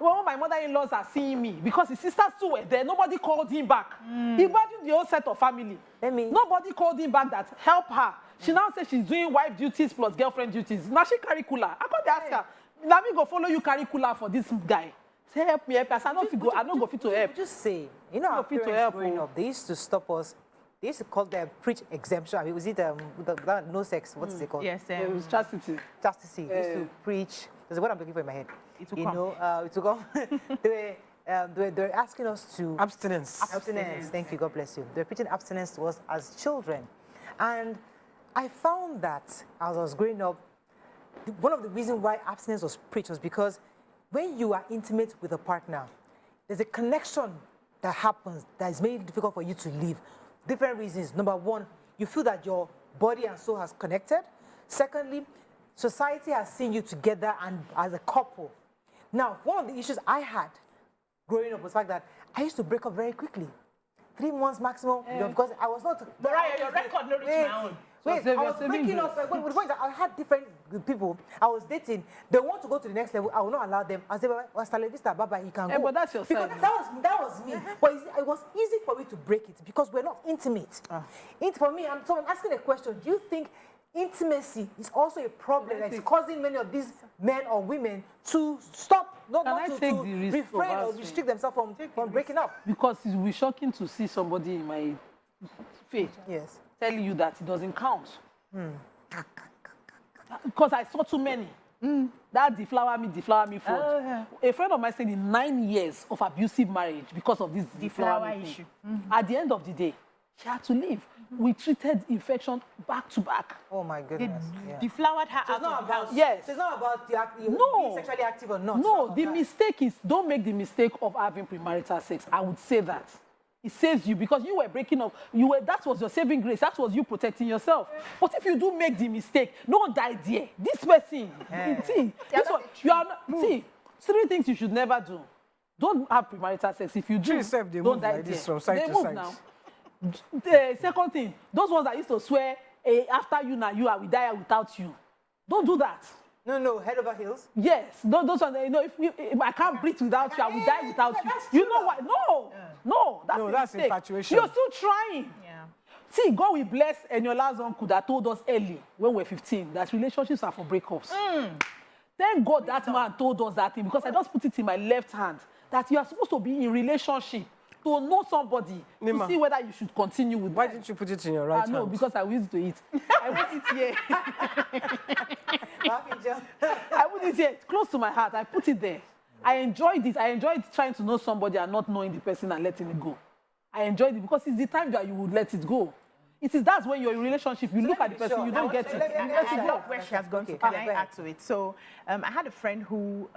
Well, my mother-in-laws are seeing me because his sisters too were there. Nobody called him back. Imagine the whole set of family. Nobody called him back that help her. She now says she's doing wife duties plus girlfriend duties. Now she carry cooler. I got to ask her, let me go follow you carry cooler for this guy. Say help me, help us. I don't go fit to help. Just say, you know, our parents growing up, they used to stop us. They used to call them preach exemption. I mean, was it no sex? What is it called? Yes, It was chastity. Chastity. They used to preach. That's what I'm looking for in my head. It will you come. know, it will come. they were asking us to Abstinence. Abstinence. Thank you. God bless you. They were preaching abstinence to us as children, and I found that as I was growing up, one of the reasons why abstinence was preached was because when you are intimate with a partner, there's a connection that happens that is made it difficult for you to leave. Different reasons. Number one, you feel that your body and soul has connected. Secondly, society has seen you together and as a couple. Now, one of the issues I had growing up was the fact that I used to break up very quickly. 3 months maximum, you know, because I was not... Mariah, your record no reach my own. Wait, I was breaking up. With the point that I had different people I was dating. They want to go to the next level. I will not allow them. I say, well, Vista, bye-bye, he can go. But that's your because side. that was me. But it was easy for me to break it because we're not intimate. For me, I'm asking a question. Do you think intimacy is also a problem that's causing many of these men or women to stop, not to refrain or restrict themselves from breaking up? Because it will be shocking to see somebody in my faith telling you that it doesn't count. Because I saw too many. That deflower me fraud. A friend of mine said in 9 years of abusive marriage because of this deflower issue. At the end of the day, she had to leave. We treated infection back to back. Oh my goodness. Deflowered her out of the house. Yes. It's not about being sexually active or not. No, the mistake is, don't make the mistake of having premarital sex. I would say that. It saves you because you were breaking up. That was your saving grace. That was you protecting yourself. But if you do make the mistake, don't die there. This person, see, see, 3 things you should never do. Don't have premarital sex. If you do, don't die there. They move now. The second thing, those ones that used to swear, after you now, I will die without you. Don't do that. No, head over heels. Yes, those ones. You know, if I can't breathe without you, I will die without you. You know what? No, that's infatuation. You're still trying. Yeah. See, God will bless Eniola's uncle that told us early when we were 15 that relationships are for breakups. Thank God that man told us that thing because I just put it in my left hand that you are supposed to be in relationship to know somebody to see whether you should continue with. Why didn't you put it in your right hand? No, because I used to eat. I put it here. I put it here, close to my heart. I put it there. I enjoyed it. I enjoyed trying to know somebody and not knowing the person and letting it go. I enjoyed it because it's the time that you would let it go. That's when you're in a relationship, you look at the person, you don't get it. I love where she has gone to. Can I add to it? So I had a friend who,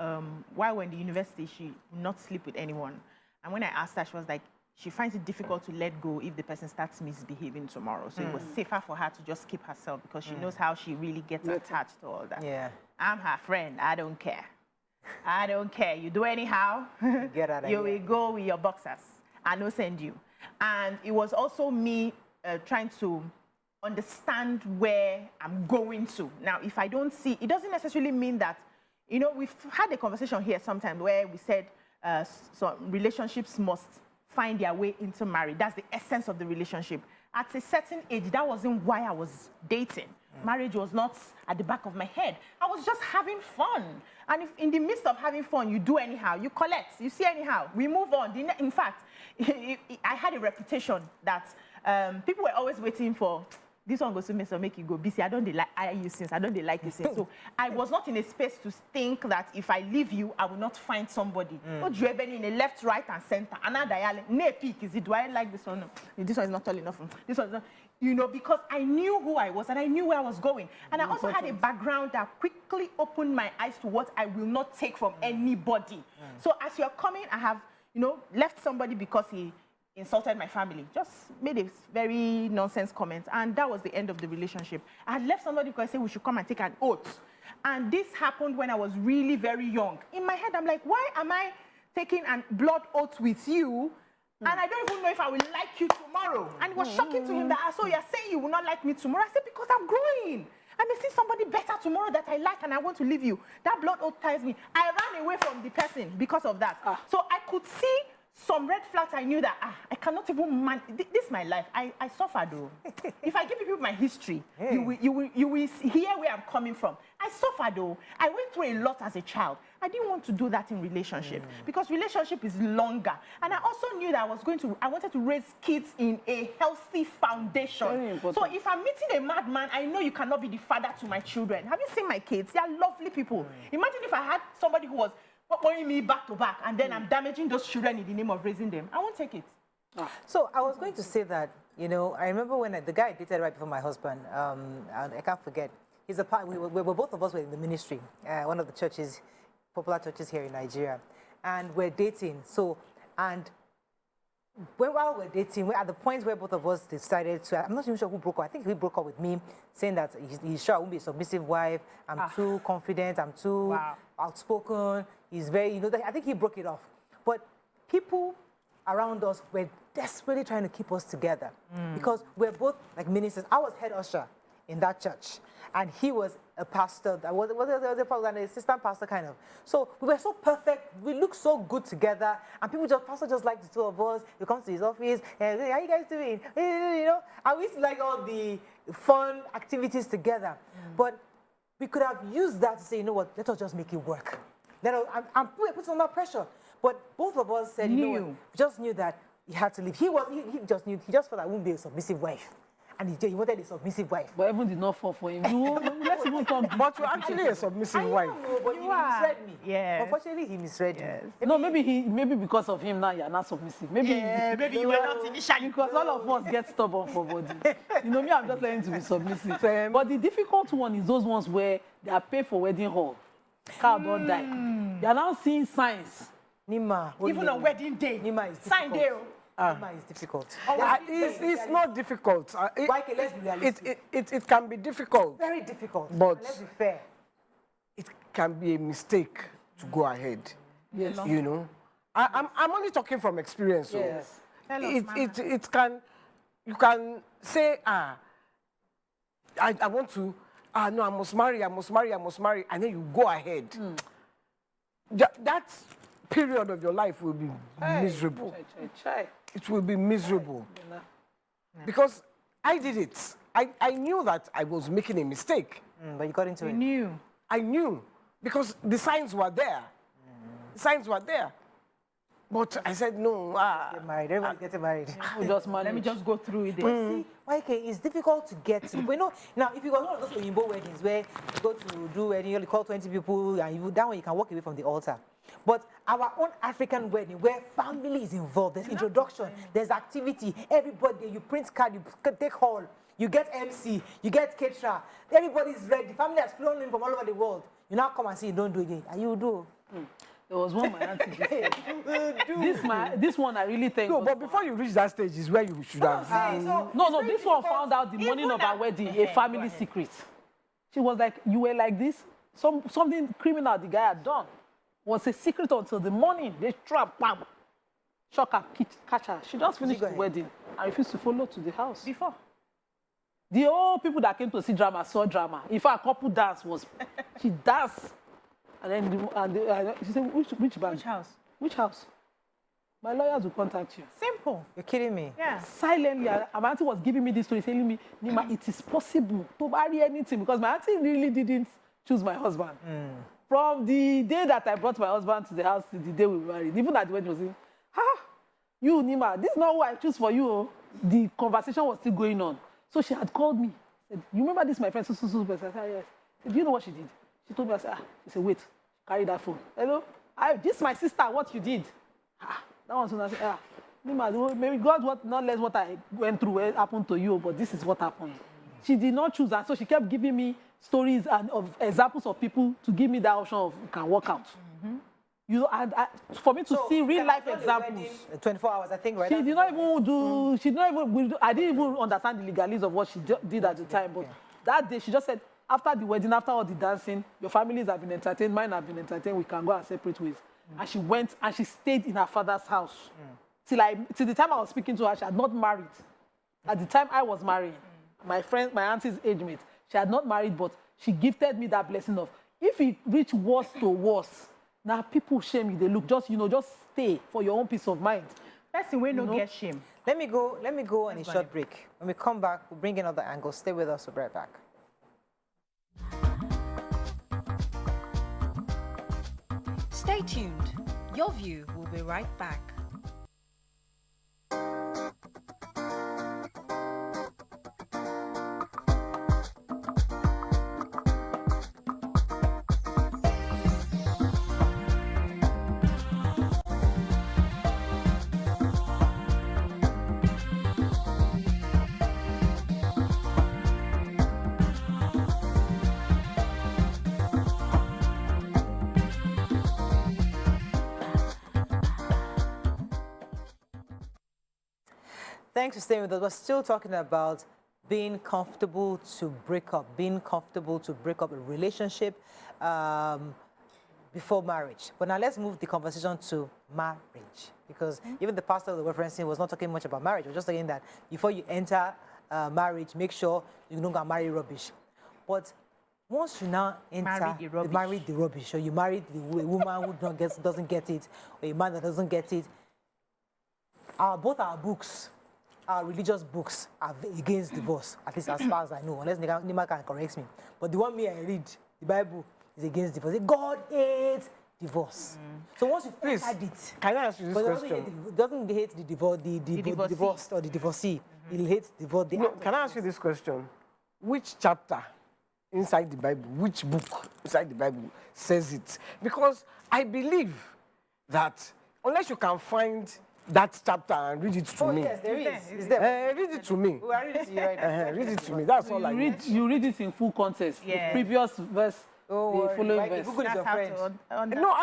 while we're in the university, she would not sleep with anyone. And when I asked her, she was like, she finds it difficult to let go if the person starts misbehaving tomorrow. So it was safer for her to just keep herself because she knows how she really gets attached to all that. Yeah. I'm her friend. I don't care. I don't care. You do anyhow. Get out of here. You will go with your boxers. I no send you. And it was also me trying to understand where I'm going to. Now, if I don't see, it doesn't necessarily mean that, you know, we've had a conversation here sometime where we said so relationships must find their way into marriage. That's the essence of the relationship. At a certain age, that wasn't why I was dating. Marriage was not at the back of my head. I was just having fun. And if in the midst of having fun, you do anyhow, you collect, you see anyhow, we move on. In fact, I had a reputation that people were always waiting for, this one goes to me, so make you go busy. I don't like you since. I don't like you since. So I was not in a space to think that if I leave you, I will not find somebody. What you have been in a left, right, and center. Another peak is it? Do I like this one? No. This one is not tall enough. This one is not. You know, because I knew who I was and I knew where I was going. And I also had a background that quickly opened my eyes to what I will not take from anybody. So as you're coming, I have, you know, left somebody because he insulted my family, just made a very nonsense comment, and that was the end of the relationship. I had left somebody because I said we should come and take an oath. And this happened when I was really very young. In my head, I'm like, why am I taking a blood oath with you? And I don't even know if I will like you tomorrow. And it was shocking to him that, so you're saying you will not like me tomorrow? I said, because I'm growing. I may see somebody better tomorrow that I like and I want to leave you. That blood oath tells me. I ran away from the person because of that. So I could see some red flags. I knew that I cannot even manage. This is my life. I suffered though. If I give you my history, you will hear where I'm coming from. I suffered though. I went through a lot as a child. I didn't want to do that in relationship because relationship is longer. And I also knew that I wanted to raise kids in a healthy foundation. So if I'm meeting a madman, I know you cannot be the father to my children. Have you seen my kids? They are lovely people. Imagine if I had somebody who was pouring me back to back, and then I'm damaging those children in the name of raising them. I won't take it. So I was going to say that, you know, I remember when the guy I dated right before my husband, I can't forget, he's a part, we were both of us were in the ministry, one of the churches, popular churches here in Nigeria, and we're dating. So, and while we're dating, we're at the point where both of us decided to, I'm not even sure who broke up. I think he broke up with me, saying that he's sure I won't be a submissive wife. I'm too confident. I'm too outspoken. He's very, you know, I think he broke it off. But people around us were desperately trying to keep us together because we're both like ministers. I was head usher in that church, and he was a pastor. That was an assistant pastor kind of. So we were so perfect. We looked so good together, and pastor just liked the two of us. He comes to his office, and how you guys doing? You know, and we used to like all the fun activities together. But we could have used that to say, you know what? Let us just make it work. I'm put under pressure. But both of us said, you know what? We just knew that he had to leave. He just knew. He just thought I wouldn't be a submissive wife. And he wanted a submissive wife. But even did not fall for him. No, let's even come. But you're actually a submissive wife. But you misread me. Yeah. Unfortunately, he misread me. No, maybe because of him now you're not submissive. Maybe you were not initially. Because all of us get stubborn for body. You know me, I'm just learning to be submissive. But the difficult one is those ones where they are paid for wedding hall. Car don't die. You are now seeing signs. Nima. Even on wedding day. Nima is sign day. Nima is difficult. It's not difficult. Let's be realistic. It can be difficult. Very difficult. But let's be fair. It can be a mistake to go ahead. Yes. You know, I'm only talking from experience. So Yes. it can, you can say, I want to, no, I must marry, and then you go ahead. That period of your life will be miserable. It will be miserable. Because I did it. I knew that I was making a mistake. But you got into it. You I knew. Because the signs were there. The signs were there. But I said, no. Get married. Everybody's getting married. Let me just go through it. See, YK, it's difficult to get to. But you know, now, if you got one of those Oyinbo weddings where you go to do wedding, you call 20 people, and that one you can walk away from the altar. But our own African wedding, where family is involved, there's introduction, there's activity, everybody, you print card, you take hall, you get MC, you get caterer, everybody's ready, the family has flown in from all over the world. You now come and say you don't do it, and you do. There was one my auntie just said. This one I really think. No, but before you reach that stage is where you should have. No, this one found out the morning of our wedding, a family secret. She was like, you were like this? Something criminal the guy had done was a secret until the morning. They trap, bam, shock her, catch her. She just finished the wedding. and refused to follow to the house. Before. The old people that came to see drama saw drama. In fact, couple dance was, she danced. And then she said, which band? Which house? Which house? My lawyers will contact you. Simple. You're kidding me? Yeah. Silently, and my auntie was giving me this story, telling me, Nima, it is possible to marry anything, because my auntie really didn't choose my husband. From the day that I brought my husband to the house to the day we married, even at the wedding, she was saying, you, Nima, this is not who I choose for you. Oh. The conversation was still going on. So she had called me. Said, you remember this, my friend? So, I said, yes. Said, do you know what she did? She told me, I said, She said, wait, carry that phone. Hello? This is my sister, what you did. That one, so I said, Nima, maybe God not let what I went through happen to you, but this is what happened. She did not choose that, so she kept giving me stories and of examples of people to give me that option of can work out. You know, and for me to see real life examples. 24 hours, I think, right? She did not even do. She did not even. I didn't even understand the legalities of what she did at the time. But that day, she just said, after the wedding, after all the dancing, your families have been entertained, mine have been entertained. We can go our separate ways. And she went and she stayed in her father's house till the time I was speaking to her. She had not married. At the time I was marrying, my auntie's age mate, she had not married, but she gifted me that blessing of if it reached worse to worse. Now people shame you. They look just stay for your own peace of mind. That's the way no get shame. Let me go on a short break. When we come back, we'll bring in other angles. Stay with us. We'll be right back. Stay tuned. Your View will be right back. Thanks for staying with us. We're still talking about being comfortable to break up a relationship before marriage. But now let's move the conversation to marriage, because even the pastor we were referencing was not talking much about marriage. We're just saying that before you enter marriage, make sure you don't go marry rubbish. But once you now enter, marry the rubbish, or you marry the woman who doesn't get it, or a man that doesn't get it, both our books, our religious books, are against divorce, at least as far as I know, unless Nima can correct me. But the one I read, the Bible, is against divorce. God hates divorce. So once you add it, can I ask you this question? It doesn't hate the divorced or the divorcee. It hates divorce. Can I ask you this question? Which chapter inside the Bible, which book inside the Bible says it? Because I believe that unless you can find that chapter and read it to me. Yes, there is. It's there. Read it to me. Well, I read it to you right now. Read it to me. That's all I need. You read it in full context. Yeah. The previous verse, the following verse. Google is your friend. No,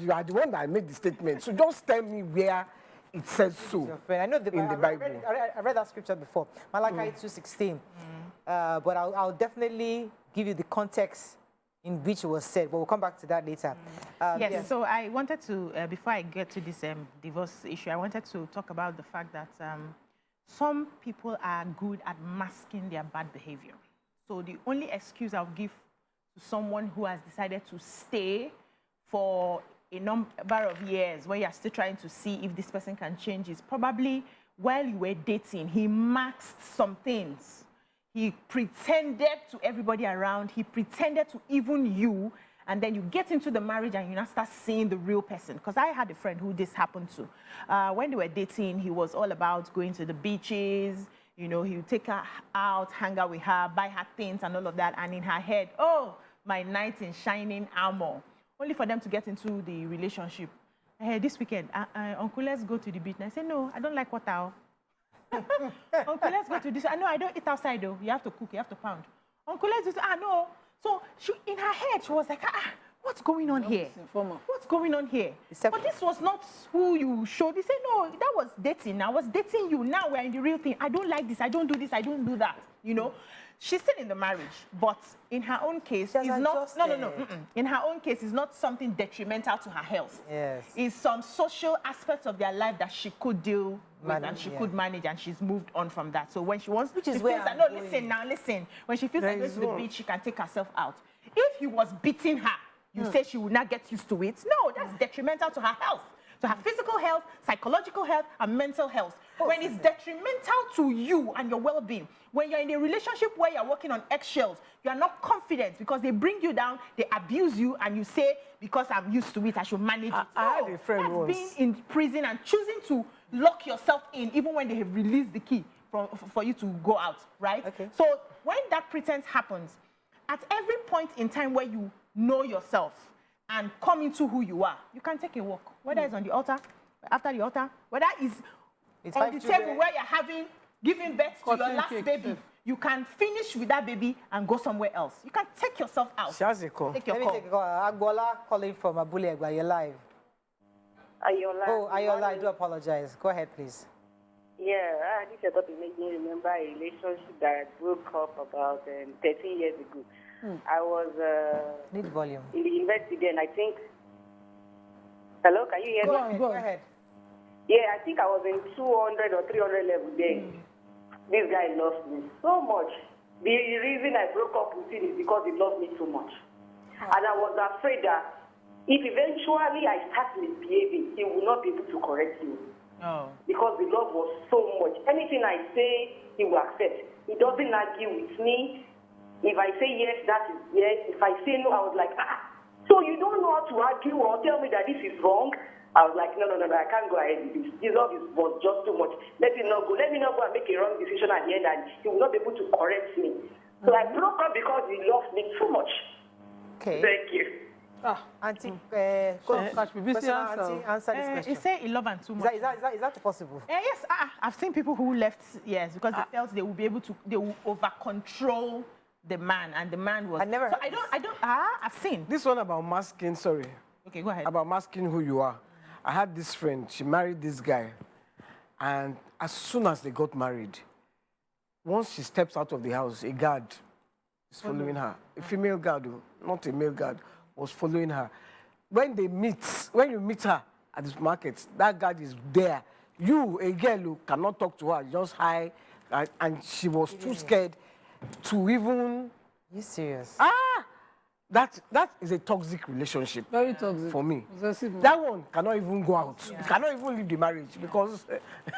you are the one that made the statement. So just tell me where it says so. Your friend. I know in the Bible. I read that scripture before, Malachi 2:16. But I'll definitely give you the context in which it was said, but we'll come back to that later. Yes, so I wanted to, before I get to this divorce issue, I wanted to talk about the fact that some people are good at masking their bad behavior. So the only excuse I'll give to someone who has decided to stay for a number of years, where you're still trying to see if this person can change, is probably while you were dating, he masked some things. He pretended to everybody around. He pretended to even you. And then you get into the marriage and you now start seeing the real person. Because I had a friend who this happened to. When they were dating, he was all about going to the beaches. You know, he would take her out, hang out with her, buy her things and all of that. And in her head, oh, my knight in shining armor. Only for them to get into the relationship. This weekend, Uncle, let's go to the beach. And I said, no, I don't like water. Uncle, let's go to this. No, I don't eat outside though. You have to cook, you have to pound. Uncle, let's do this. No. So in her head, she was like, what's going on here? What's going on here? But this was not who you showed. They said, no, that was dating. I was dating you. Now we're in the real thing. I don't like this. I don't do this. I don't do that. You know? she's still in the marriage, but in her own case, She has it's not. No, no, no. adjusted. In her own case, it's not something detrimental to her health. Yes. It's some social aspects of their life that she could deal with and she yeah. could manage, and she's moved on from that. So when she wants, Which is she where feels that, I'm no, going. listen now, listen. When she feels There like going is to the one. beach, she can take herself out. If he was beating her, you say she would not get used to it. No, that's detrimental to her health, to her physical health, psychological health, and mental health. When it's detrimental to you and your well-being, when you're in a relationship where you're working on eggshells, you are not confident because they bring you down, they abuse you, and you say, because I'm used to it, I should manage it. I had No, a friend that's once. being in prison and choosing to lock yourself in, even when they have released the key for you to go out, right? Okay. So when that pretense happens, at every point in time where you know yourself and come into who you are, you can take a walk, whether it's on the altar, after the altar, whether it's It's on 5 the children. table where you're giving birth to your Cutting last cake, baby. sir. You can finish with that baby and go somewhere else. You can take yourself out. She has a call. Take your Let me call. take a call. Agbola calling from Abule Egba. You're live. Ayola. Oh, Ayola, I do apologize. Go ahead, please. Yeah, this topic made me remember a relationship that I broke up about 13 years ago. I was Need volume. in the university then, I think. Hello, can you hear Go me? ahead. go Go ahead. ahead. Yeah, I think I was in 200 or 300 level then. This guy loves me so much. The reason I broke up with him is because he loved me so much. And I was afraid that if eventually I start misbehaving, he will not be able to correct me. Oh. Because the love was so much. Anything I say, he will accept. He doesn't argue with me. If I say yes, that is yes. If I say no, I was like, so you don't know how to argue or tell me that this is wrong? I was like, no, I can't go ahead with this. This love was just too much. Let me not go and make a wrong decision at the end, and he will not be able to correct me. So I broke up because he loved me too much. Okay. Thank you. Auntie, Catch me. Busy question, answer. Auntie, answer this You question. say 11 and too Is much. that possible? Yes, I've seen people who left, yes, because they felt they will be able to, they will over control the man, and the man was. I never So heard I've seen. This one about masking, sorry, Okay, go ahead. about masking who you are. I had this friend, she married this guy, and as soon as they got married, once she steps out of the house, a guard is following her. A female guard, not a male guard, was following her. When you meet her at the market, that guard is there. You, a girl who cannot talk to her, just hi, and she was too scared to even. You serious? That is a toxic relationship. Very toxic. For me. Possessive. That one cannot even go out. You cannot even leave the marriage because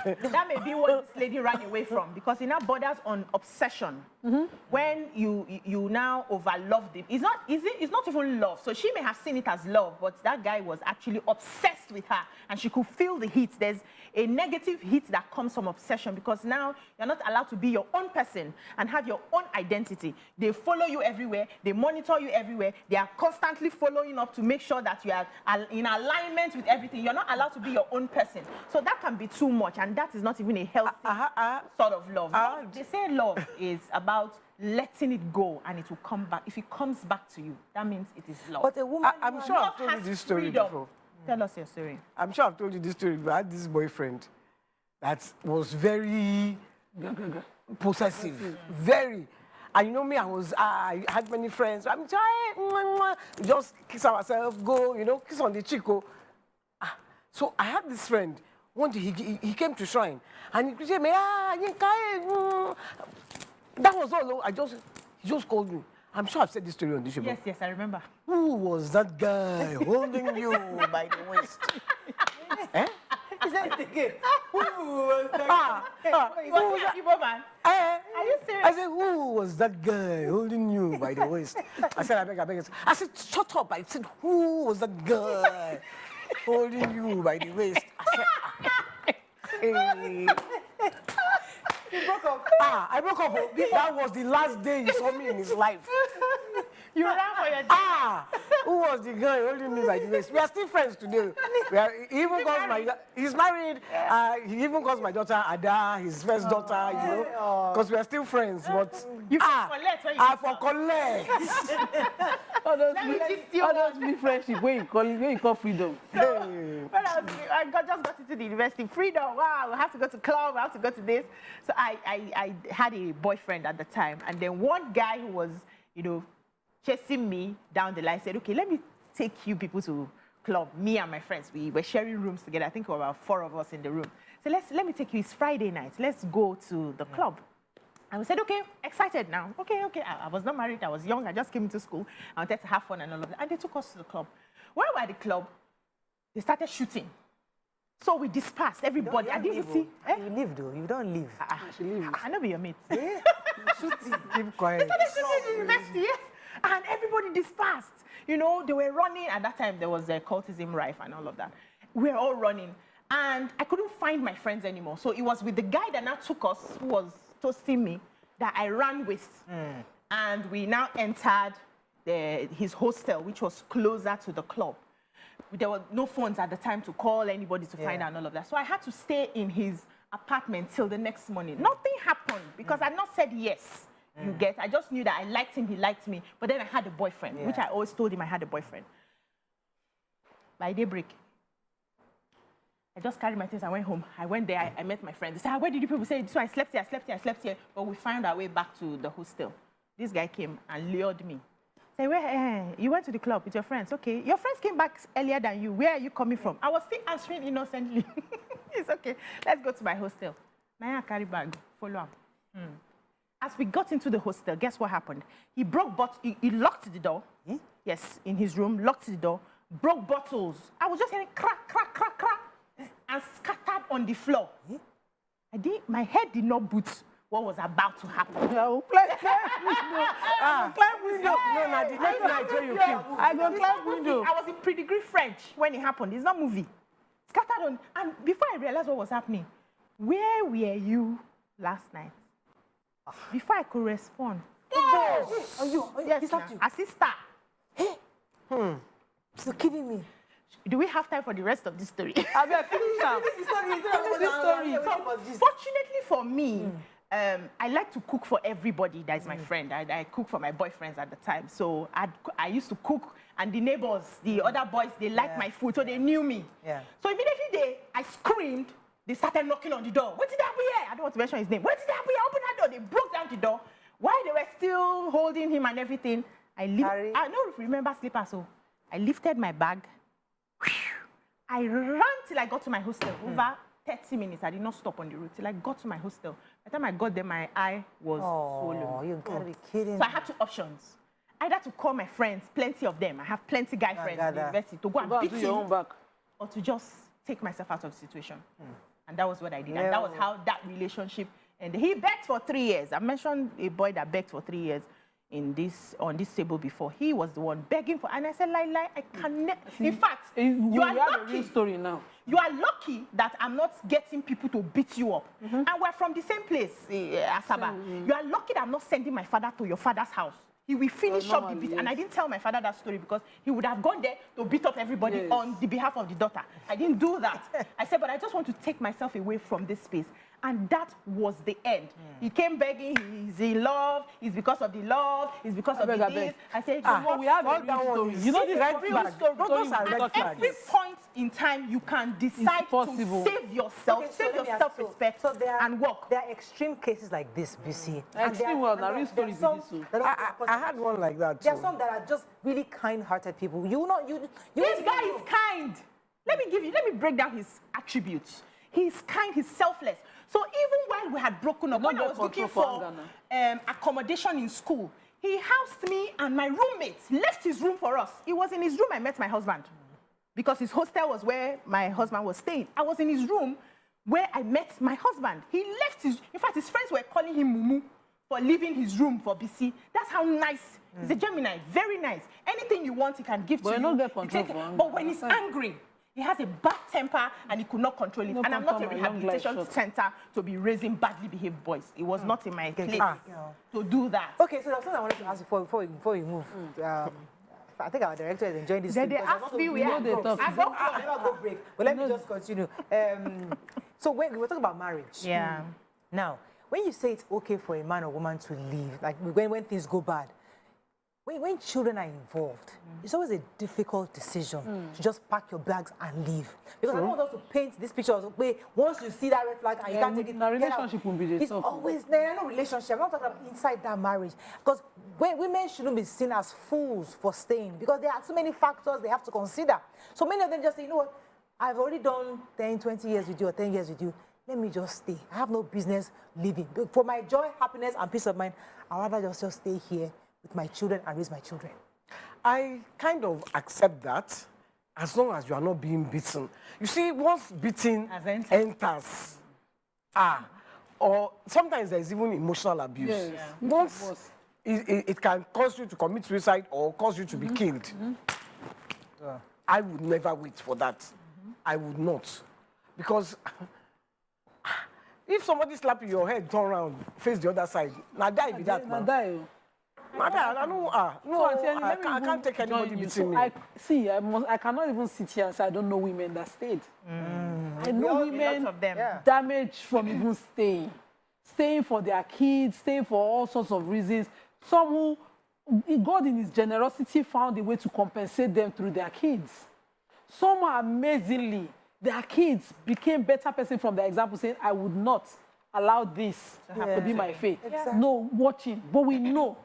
That may be what this lady ran away from, because it now borders on obsession. When you now overlove them, it's not even love. So she may have seen it as love, but that guy was actually obsessed with her, and she could feel the heat. There's a negative heat that comes from obsession, because now you're not allowed to be your own person and have your own identity. They follow you everywhere. They monitor you everywhere. They are constantly following up to make sure that you are in alignment with everything. You're not allowed to be your own person. So that can be too much, and that is not even a healthy sort of love. They say love is about letting it go, and it will come back. If it comes back to you, that means it is love. But a woman. I'm sure I've told you this story freedom. before. Tell us your story. I'm sure I've told you this story, but I had this boyfriend that was very possessive. Very. And you know me, I had many friends. I'm trying, we just kiss ourselves, go, kiss on the cheek. So I had this friend. One day he came to shrine and he said, that was all. He just called me. I'm sure I've said this story on this show. Yes, I remember. Who was that guy holding you by the waist? Eh? Is that again? Who was that? You was a Igbo man. Are you serious? I said, who was that guy holding you by the waist? I said, I beg. I said, shut up. I said, who was that guy holding you by the waist? I said, hey. You broke up. I broke up. That was the last day he saw me in his life. You ran for your job. Who was the guy holding me by the waist? We are still friends today. He even calls he's married. He even calls my daughter Ada, his first daughter, you know, because we are still friends. But You collect when you I for collect. Honestly, friendship, where you call freedom. So, when I just got into the university, freedom, wow, I have to go to club, I have to go to this. So I had a boyfriend at the time, and then one guy who was, you know, chasing me down the line said, okay, let me take you people to club, me and my friends. We were sharing rooms together. I think there were about 4 of us in the room. So let me take you, it's Friday night, let's go to the club. And we said, okay, excited now. Okay. I was not married, I was young, I just came into school. I wanted to have fun and all of that. And they took us to the club. When we were at the club, they started shooting. So we dispersed, everybody. I didn't see. You leave though, you don't leave. I know be your mate. Shooting. Keep quiet. They started shooting in the university, yes. And everybody dispersed. You know, they were running. At that time, there was cultism rife and all of that. We were all running. And I couldn't find my friends anymore. So it was with the guy that now took us, who was toasting me, that I ran with. And we now entered his hostel, which was closer to the club. There were no phones at the time to call anybody to find out and all of that. So I had to stay in his apartment till the next morning. Nothing happened because I had not said yes. You get? I just knew that I liked him, he liked me. But then I had a boyfriend, which I always told him I had a boyfriend. By daybreak, I just carried my things, I went home. I went there, I met my friends. They said, where did you people say? So I slept here. But we found our way back to the hostel. This guy came and lured me. Say, where? You went to the club with your friends. Okay. Your friends came back earlier than you. Where are you coming from? I was still answering innocently. It's okay. Let's go to my hostel. Now I carry bag. Follow up. As we got into the hostel, guess what happened? He he locked the door. Yes, in his room, locked the door, broke bottles. I was just hearing crack, crack, crack, crack, and scattered on the floor. My head did not boot what was about to happen. I go climb window. I was in pre-degree French when it happened. It's not movie. Scattered on, and before I realized what was happening, where were you last night? Before I could respond. Yes, Yes, a sister. You're kidding me. Do we have time for the rest of this story? I'll be finished now. Fortunately for me, I like to cook for everybody that is my friend. I cook for my boyfriends at the time. So I used to cook, and the neighbors, the other boys, they liked my food, so they knew me. So immediately I screamed. They started knocking on the door. What did that be here? I don't want to mention his name. What did that be? Open that door. They broke down the door. While they were still holding him and everything, I don't remember slippers, so I lifted my bag. I ran till I got to my hostel. Over 30 minutes, I did not stop on the road till I got to my hostel. By the time I got there, my eye was swollen. You gotta be kidding. So I had 2 options. Either to call my friends, plenty of them. I have plenty guy friends in the university, to go and beat him, or to just take myself out of the situation. And that was what I did. And that was how that relationship ended. He begged for 3 years. I mentioned a boy that begged for 3 years on this table before. He was the one begging for, and I said, Lai, I cannot. In fact, you are lucky. Story now. You are lucky that I'm not getting people to beat you up. And we're from the same place, Asaba. You are lucky that I'm not sending my father to your father's house. He will finish up the beat. And I didn't tell my father that story because he would have gone there to beat up everybody on the behalf of the daughter. I didn't do that. I said, but I just want to take myself away from this space. And that was the end. He came begging, he's in love, it's because of the love, it's because of the this. I said, we have a real story. You know this real story. At every point in time, you can decide to save yourself, save your self-respect, and walk. There are extreme cases like this, BC. Extreme well, now real stories. I had one like that too. There are some that are just really kind-hearted people. This guy is kind. Let me break down his attributes. He's kind, he's selfless. So even while we had broken up, when I was looking for accommodation in school, he housed me and my roommates, left his room for us. It was in his room I met my husband. Because his hostel was where my husband was staying. I was in his room where I met my husband. He left in fact, his friends were calling him Mumu for leaving his room for BC. That's how nice. He's a Gemini, very nice. Anything you want, he can give to you. But you don't get control for anger. But when he's angry, He has a bad temper and he could not control it. No And I'm not a control, my long life rehabilitation short. center to be raising badly behaved boys. It was not in my place to do that. Okay, so there's something I wanted to ask you before we move. I think our director is enjoying this. Then too, they because asked I me want to- where they talk. I go I'll never go break. But let me just continue. So when we were talking about marriage. Yeah. Now, when you say it's okay for a man or woman to leave, like when things go bad, when children are involved, it's always a difficult decision to just pack your bags and leave. Because I don't want us to paint this picture of where once you see that red flag and you can't take it. Now, get out. relationship will be the It's tough. always no relationship. I'm not talking about inside that marriage. Because women shouldn't be seen as fools for staying because there are so many factors they have to consider. So many of them just say, you know what, I've already done 10, 20 years with you or 10 years with you. Let me just stay. I have no business leaving. But for my joy, happiness, and peace of mind, I'd rather just stay here with my children and raise my children. I kind of accept that as long as you are not being beaten. You see, once beating Has entered. enters, or sometimes there's even emotional abuse. Yes. Yeah. Once it can cause you to commit suicide or cause you to be killed. I would never wait for that. I would not. Because if somebody slap you, your head, turn around, face the other side, now die be that, Now man. die. Now die, I don't, no, So, Auntie Annie, I let me can't take even anybody join you. beating So me. I cannot even sit here and say I don't know women that stayed. I know Lots women of them. Yeah. damaged from even staying for their kids, staying for all sorts of reasons. Some who God in his generosity found a way to compensate them through their kids. Some are amazingly, their kids became better person from their example, saying, I would not allow this to be my fate. Exactly. No, watching. But we know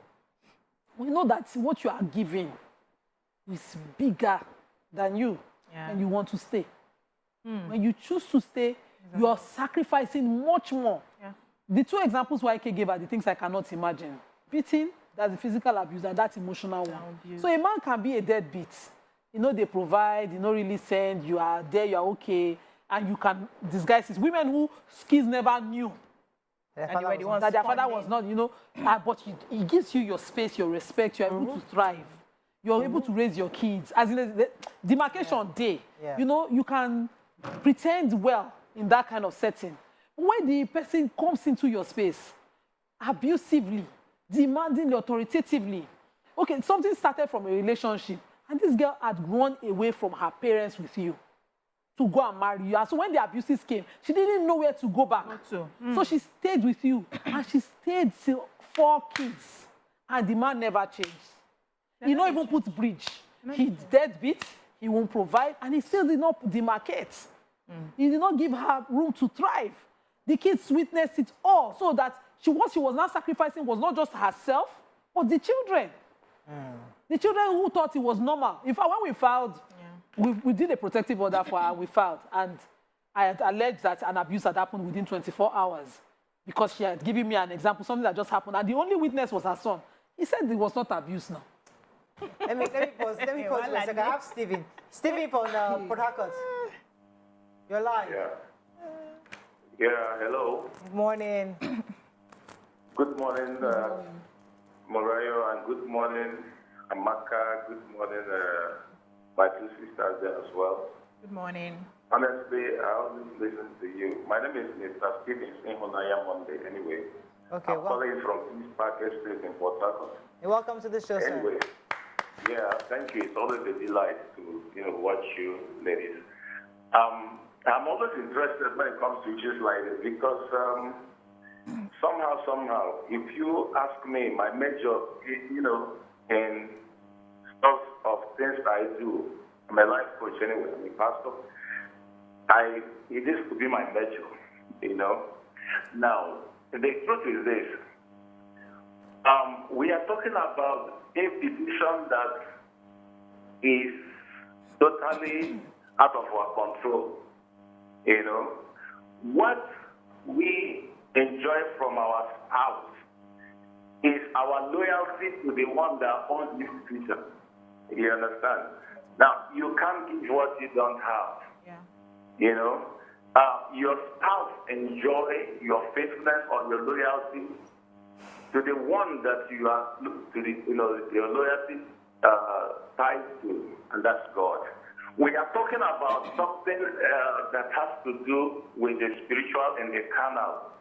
that what you are giving is bigger than you, and you want to stay. When you choose to stay, you are sacrificing much more. Yeah. The two examples YK gave are the things I cannot imagine. Beating, that's the physical abuse, and that's emotional one. Abuse. So a man can be a deadbeat. You know, they provide, you know, really send, you are there, you are okay, and you can disguise it. Women who kids never knew And they were the ones that their father was funding. not, you know, but it gives you your space, your respect, you're able to thrive. You're able to raise your kids. As in the demarcation day, Yeah. you know, you can pretend well in that kind of setting. When the person comes into your space, abusively, demanding authoritatively, okay, something started from a relationship, and this girl had run away from her parents with you to go and marry you. And so when the abuses came, she didn't know where to go back. So she stayed with you, and she stayed till 4 kids, and the man never changed. He not even put bridge. He deadbeat, he won't provide, and he still did not demarcate. He did not give her room to thrive. The kids witnessed it all, so that what she was now sacrificing was not just herself, but the children. The children who thought it was normal. In fact, when we filed, we did a protective order for her, we filed, and I had alleged that an abuse had happened within 24 hours because she had given me an example, something that just happened, and the only witness was her son. He said it was not abuse now. Let me pause for a second. I have Stephen. Stephen from Port Harcourt. You're live. Yeah, hello. Good morning. Good morning, Morayo, and good morning, Amaka. Good morning, my 2 sisters there as well. Good morning. Honestly, I always listen to you. My name is Mr. Stevens in Honaya Monday, anyway. Okay, I'm calling from East Park Estate in Port Harcourt. You're welcome to the show, sir. Anyway, yeah, thank you. It's always a delight to, watch you ladies. I'm always interested when it comes to issues like this because somehow, if you ask me, my major, in stuff of things I do, I'm a life coach anyway, I'm a pastor. It is to be my major, Now, the truth is this. We are talking about a petition that is totally out of our control. What we enjoy from our spouse is our loyalty to the one that owns this petition. You understand? Now, you can't give what you don't have. Yeah. Your spouse enjoy your faithfulness or your loyalty to the one that you are, your loyalty tied to, and that's God. We are talking about something that has to do with the spiritual and the carnal.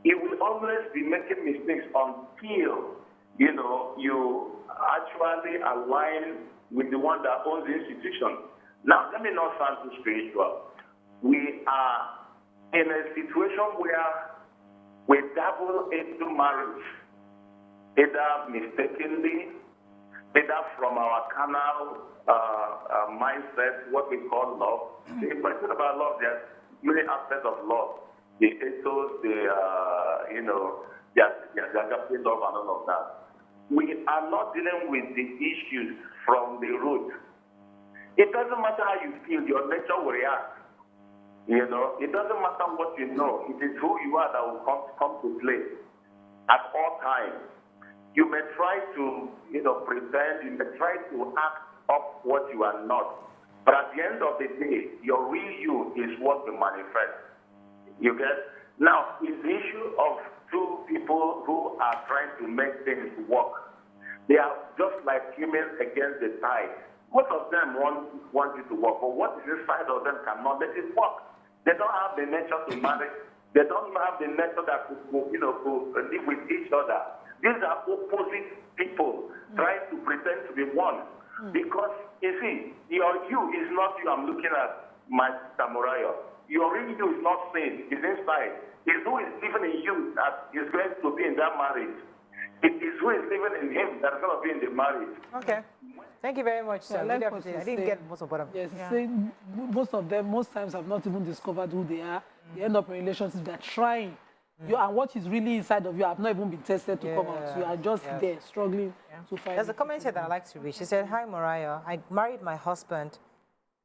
You will always be making mistakes until, you actually align with the one that owns the institution. Now, let me not sound too spiritual. We are in a situation where we dabble into marriage, either mistakenly, either from our carnal mindset, what we call love. The question about love, there's many aspects of love. The ethos, the agape love and all of that. We are not dealing with the issues from the root. It doesn't matter how you feel, your nature will react. It doesn't matter what you know. It is who you are that will come to play at all times. You may try to, pretend, you may try to act up what you are not. But at the end of the day, your real you is what will manifest. You get? Now, it's the issue of two people who are trying to make things work. They are just like humans against the tide. Most of them want it to work, but what is inside of them cannot let it work. They don't have the nature to marry. They don't have the nature that could live with each other. These are opposite people trying to pretend to be one. Because, you see, your you is not you I'm looking at, my Samuraya. Your real you is not seen, it's inside. It's who is living in you that is going to be in that marriage. It is who is living in him that is going to be in the marriage. Okay. Thank you very much, sir. Yeah, Really like what appreciate it. I you didn't say. get most of what I'm Yes, saying most of them, most times have not even discovered who they are. They end up in relationships, they're trying. And what is really inside of you have not even been tested to come out. You are just there, struggling to find There's a comment here that I'd like to read. She said, "Hi, Mariah. I married my husband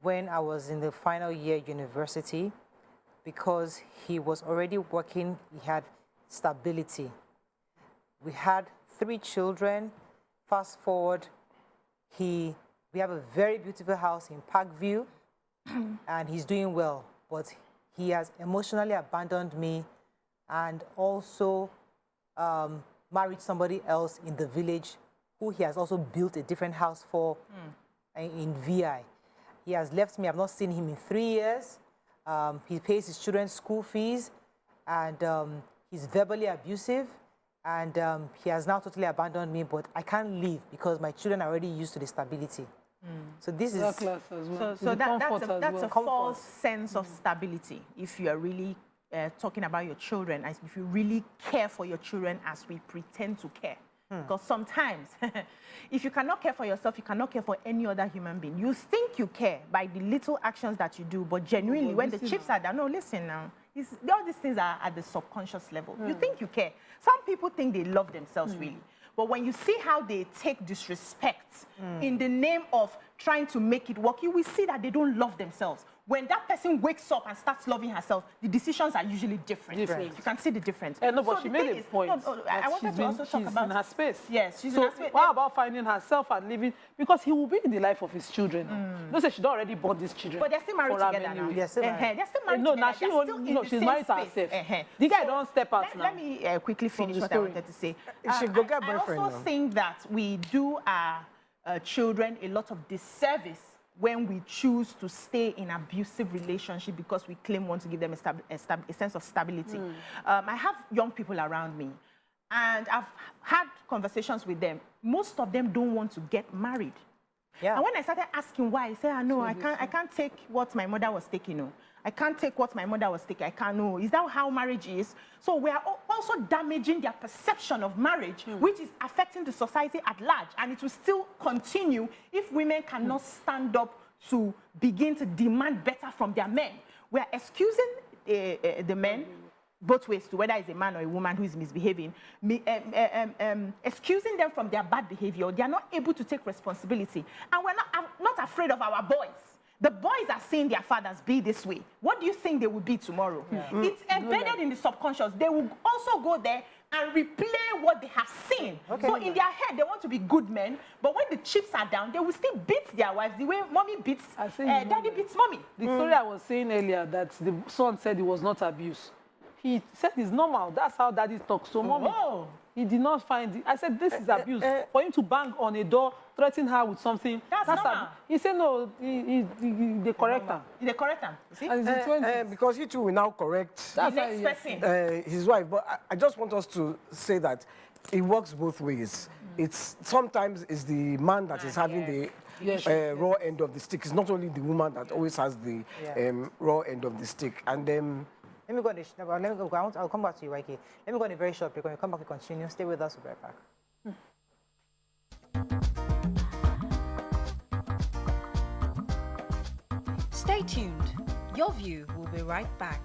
when I was in the final year university because he was already working. He had stability. We had 3 children. Fast forward, we have a very beautiful house in Parkview, and he's doing well. But he has emotionally abandoned me and also married somebody else in the village who he has also built a different house for in VI. He has left me. I've not seen him in 3 years. He pays his children's school fees, and he's verbally abusive. And he has now totally abandoned me, but I can't leave because my children are already used to the stability. So this is... class as well. So that's a Comfort. false sense of stability if you are really talking about your children, as if you really care for your children as we pretend to care. Because sometimes, if you cannot care for yourself, you cannot care for any other human being. You think you care by the little actions that you do, but genuinely, when the chips are down, no, listen now. All these things are at the subconscious level. You think you care. Some people think they love themselves, really. But when you see how they take disrespect in the name of trying to make it work, you will see that they don't love themselves. When that person wakes up and starts loving herself, the decisions are usually different. You can see the difference. No, but she made a point. I wanted to also talk about... in her space. Yes, she's so in her space. What about finding herself and living? Because he will be in the life of his children. No, say she don't already born these children. But they're still married together now. They're still married. They're still married No, together. now she only, she's married to herself. The guy don't step out now. Let me quickly finish what I wanted to say. She go get boyfriend I also now. think that we do our children a lot of disservice when we choose to stay in abusive relationship because we claim want to give them a sense of stability. I have young people around me, and I've had conversations with them. Most of them don't want to get married. And when I started asking why, I said, no, I can't take what my mother was taking. No. I can't take what my mother was taking. I can't know. Is that how marriage is? So we are also damaging their perception of marriage, which is affecting the society at large. And it will still continue if women cannot stand up to begin to demand better from their men. We are excusing the men both ways, to whether it's a man or a woman who is misbehaving, excusing them from their bad behavior. They are not able to take responsibility. And we're not afraid of our boys. The boys are seeing their fathers be this way. What do you think they will be tomorrow? It's embedded in the subconscious. They will also go there and replay what they have seen. So in their head, they want to be good men, but when the chips are down, they will still beat their wives the way mommy beats, daddy beats mommy. The story I was saying earlier that the son said it was not abuse. He said it's normal. That's how daddy talks. So, mommy, he did not find it. I said, this is abuse. For him to bang on a door, threaten her with something. That's normal. He said, no, they correct him. They correct him. See? And he's in 20s. Because he too will now correct The next person. his wife. But I just want us to say that it works both ways. It's sometimes it's the man that is having the raw end of the stick. It's not only the woman that always has the raw end of the stick. And let me go on I'll come back to you, YK. Let me go on a very short break. When we come back, we continue. Stay with us. We'll be right back. Stay tuned. Your View will be right back.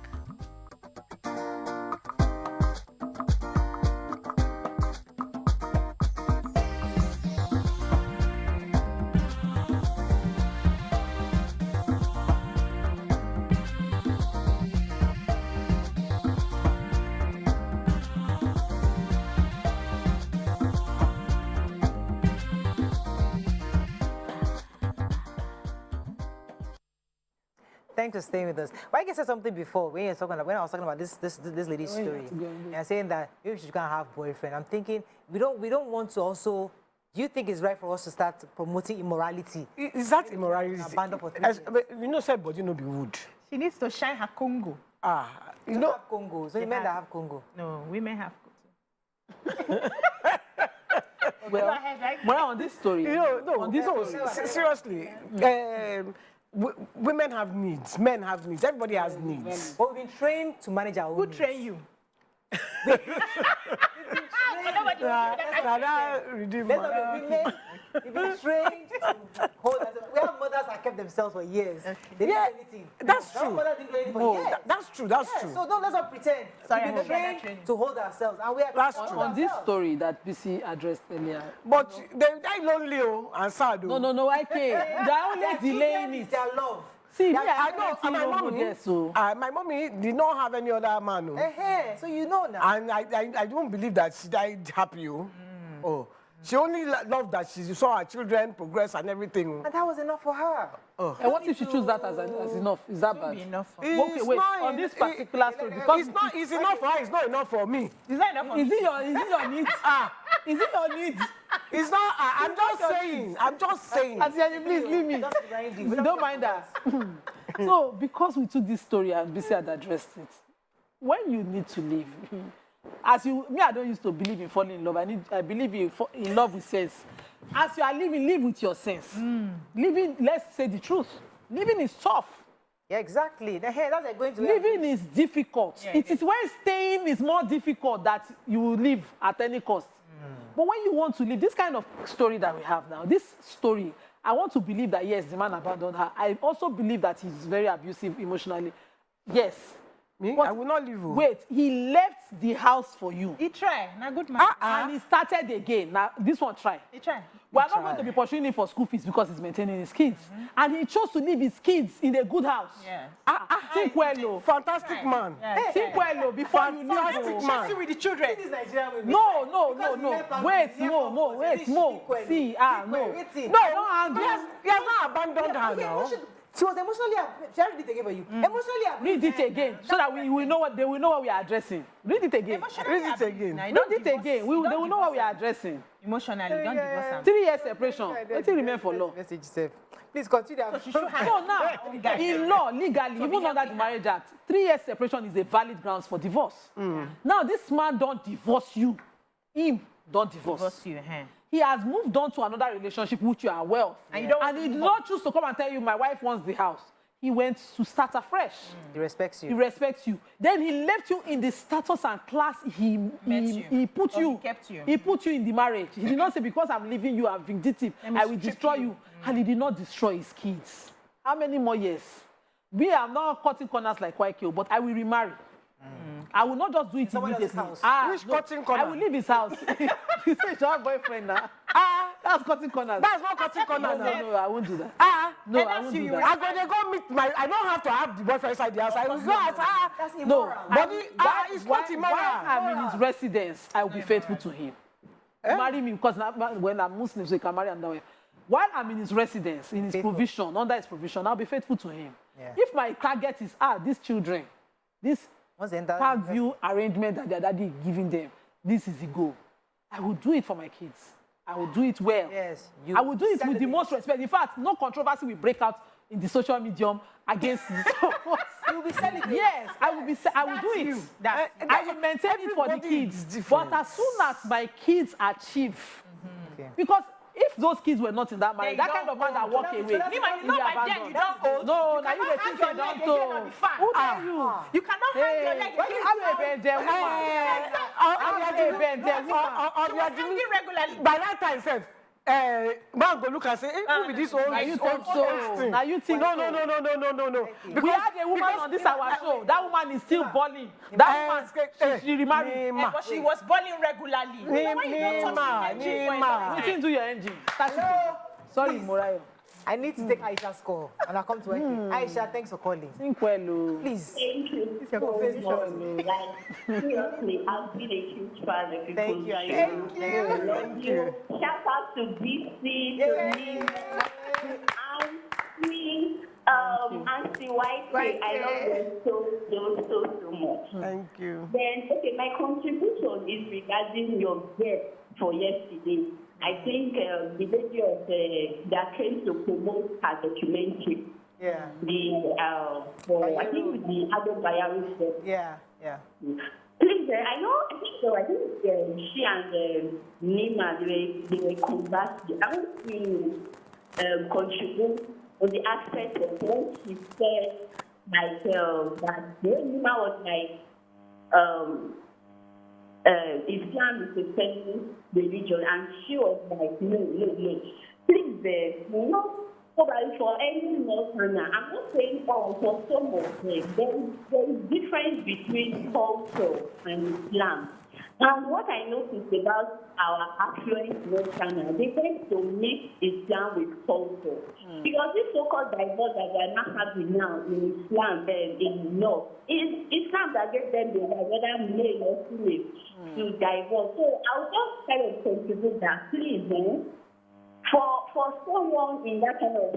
Thanks for staying with us. Well, I said something before when I was talking about this lady's story, and saying that maybe she's gonna have a boyfriend. I'm thinking we don't want to also. Do you think it's right for us to start promoting immorality? is that immorality? You know, said body no be wood. She needs to shine her Congo. You know, have Congo. So men that have Congo. No, women have Well, on this story. Seriously. Women have needs, men have needs, everybody has needs. But we've been trained to manage our own Who needs. train you? We've been trained to hold ourselves. We have mothers that kept themselves for years. They didn't do anything. That's Our true. mothers didn't do anything for years. That's true. That's true. So let's not pretend. Sorry, We've been trained to hold ourselves, and we are That's true. On this story that BC addressed earlier. But they're lonely and sad. No, IK. They're only delaying it. Their love. See, I know. And my mommy did not have any other man. So you know now. And I don't believe that she died happy. Oh, she only loved that she saw her children progress and everything. And that was enough for her. And what if she chooses that as enough? Is that bad? Enough for Okay, wait. On this particular story, because it's enough for her. It's not enough for me. Is that enough for is it your needs? Is it your needs? It's not. I'm just saying. Asiani, please leave me. Don't mind that. So, because we took this story and BC had addressed it, when you need to leave, I don't used to believe in falling in love. I believe in love with sense. As you are living, live with your sense. Living, let's say the truth. Living is tough. Yeah, exactly. That's like going to living is difficult. Yeah, it is when staying is more difficult that you will live at any cost. But when you want to live, this kind of story that we have now, this story, I want to believe that, yes, the man abandoned her. I also believe that he's very abusive emotionally. Yes. Me? I will not leave. Wait, he left the house for you. He tried. Now good man. And he started again. Now, this one try. He tried. We're not going to be pursuing him for school fees because he's maintaining his kids. And he chose to leave his kids in a good house. Yes. Think well, fantastic man. Think well, before you leave. Fantastic man. See with the children. No. Wait, Mo. See, no. He has not abandoned her now. She was emotionally. She read it again for you. Emotionally. Read it again so that we will know what they will know what we are addressing. Read it again. Read it again. Read it again. They will know what we are addressing. Emotionally, don't divorce them. 3 years separation. What will remain for law? Message yourself. Please continue. So now, in law, legally, even under the Marriage Act, 3 years separation is a valid grounds for divorce. Now, this man don't divorce you. Him don't divorce you. He has moved on to another relationship which you are well. And he did not choose to come and tell you, my wife wants the house. He went to start afresh. He respects you. He respects you. Then he left you in the status and class he put you. He kept you. He put you in the marriage. He did not say, because I'm leaving you, I'm vindictive, I will destroy you. And he did not destroy his kids. How many more years? We are not cutting corners like YK, but I will remarry. I will not just do it immediately. Which cutting corner? I will leave his house. He said, your boyfriend now. That's cutting corners. That's not cutting corners. No, I won't do that. No, I won't do that. I'm going to go meet I don't have to have the boyfriend inside the house. I will go as That's immoral. but it's not immoral. While I'm in his residence, I will be faithful to him. Marry me, because when I'm Muslim, so he can marry another way. While I'm in his residence, in his provision, under his provision, I'll be faithful to him. If my target is, these children, Once they enter park view arrangement that their daddy giving them, this is the goal. I will do it for my kids. I will do it well. Yes, I will do it with the most respect. In fact, no controversy will break out in the social medium against this. You will be celebrating. Yes, I will do it. I will maintain it for the kids. But as soon as my kids achieve, because if those kids were not in that marriage, that kind of man that walk away, By then you don't old. no, now you the things you don't know. Who tell you? You cannot hang your leg regularly. By that time, self, man go look and say, hey, who be this old? Now you think so? Now you think no. We had a woman on this our show. That woman is still balling. That woman, she remarried. But she was balling regularly. You didn't do your engine. Sorry, Morayo. I need to take Aisha's call, and I'll come to work. Aisha, thanks for calling. Think well, Please. Thank you so much. Like, seriously, I've been a huge fan of you. Thank you, Aisha. Thank you. Shout out to BC, to me, to Auntie, Auntie White. I love them so much. Thank you. Then, okay, my contribution is regarding your guest for yesterday. I think the lady of that came to promote her documentary. Yeah. I think the autobiography. Yeah. Please, I think she and Nima, they were conversing. I want to contribute on the aspect of what she said, like, that Nima was like, Islam is a feminist religion, and she was like, no. Please, for any Northerner, I'm not saying all, for some of them, there is difference between culture and Islam. And what I noticed about our affluent Northerner, they tend to mix Islam with culture. Because this so-called divorce that they are not having now in Islam, in North, is Islam that gets them the right, whether male or female, to divorce. So I'll just kind of contribute that, please, for someone in that kind of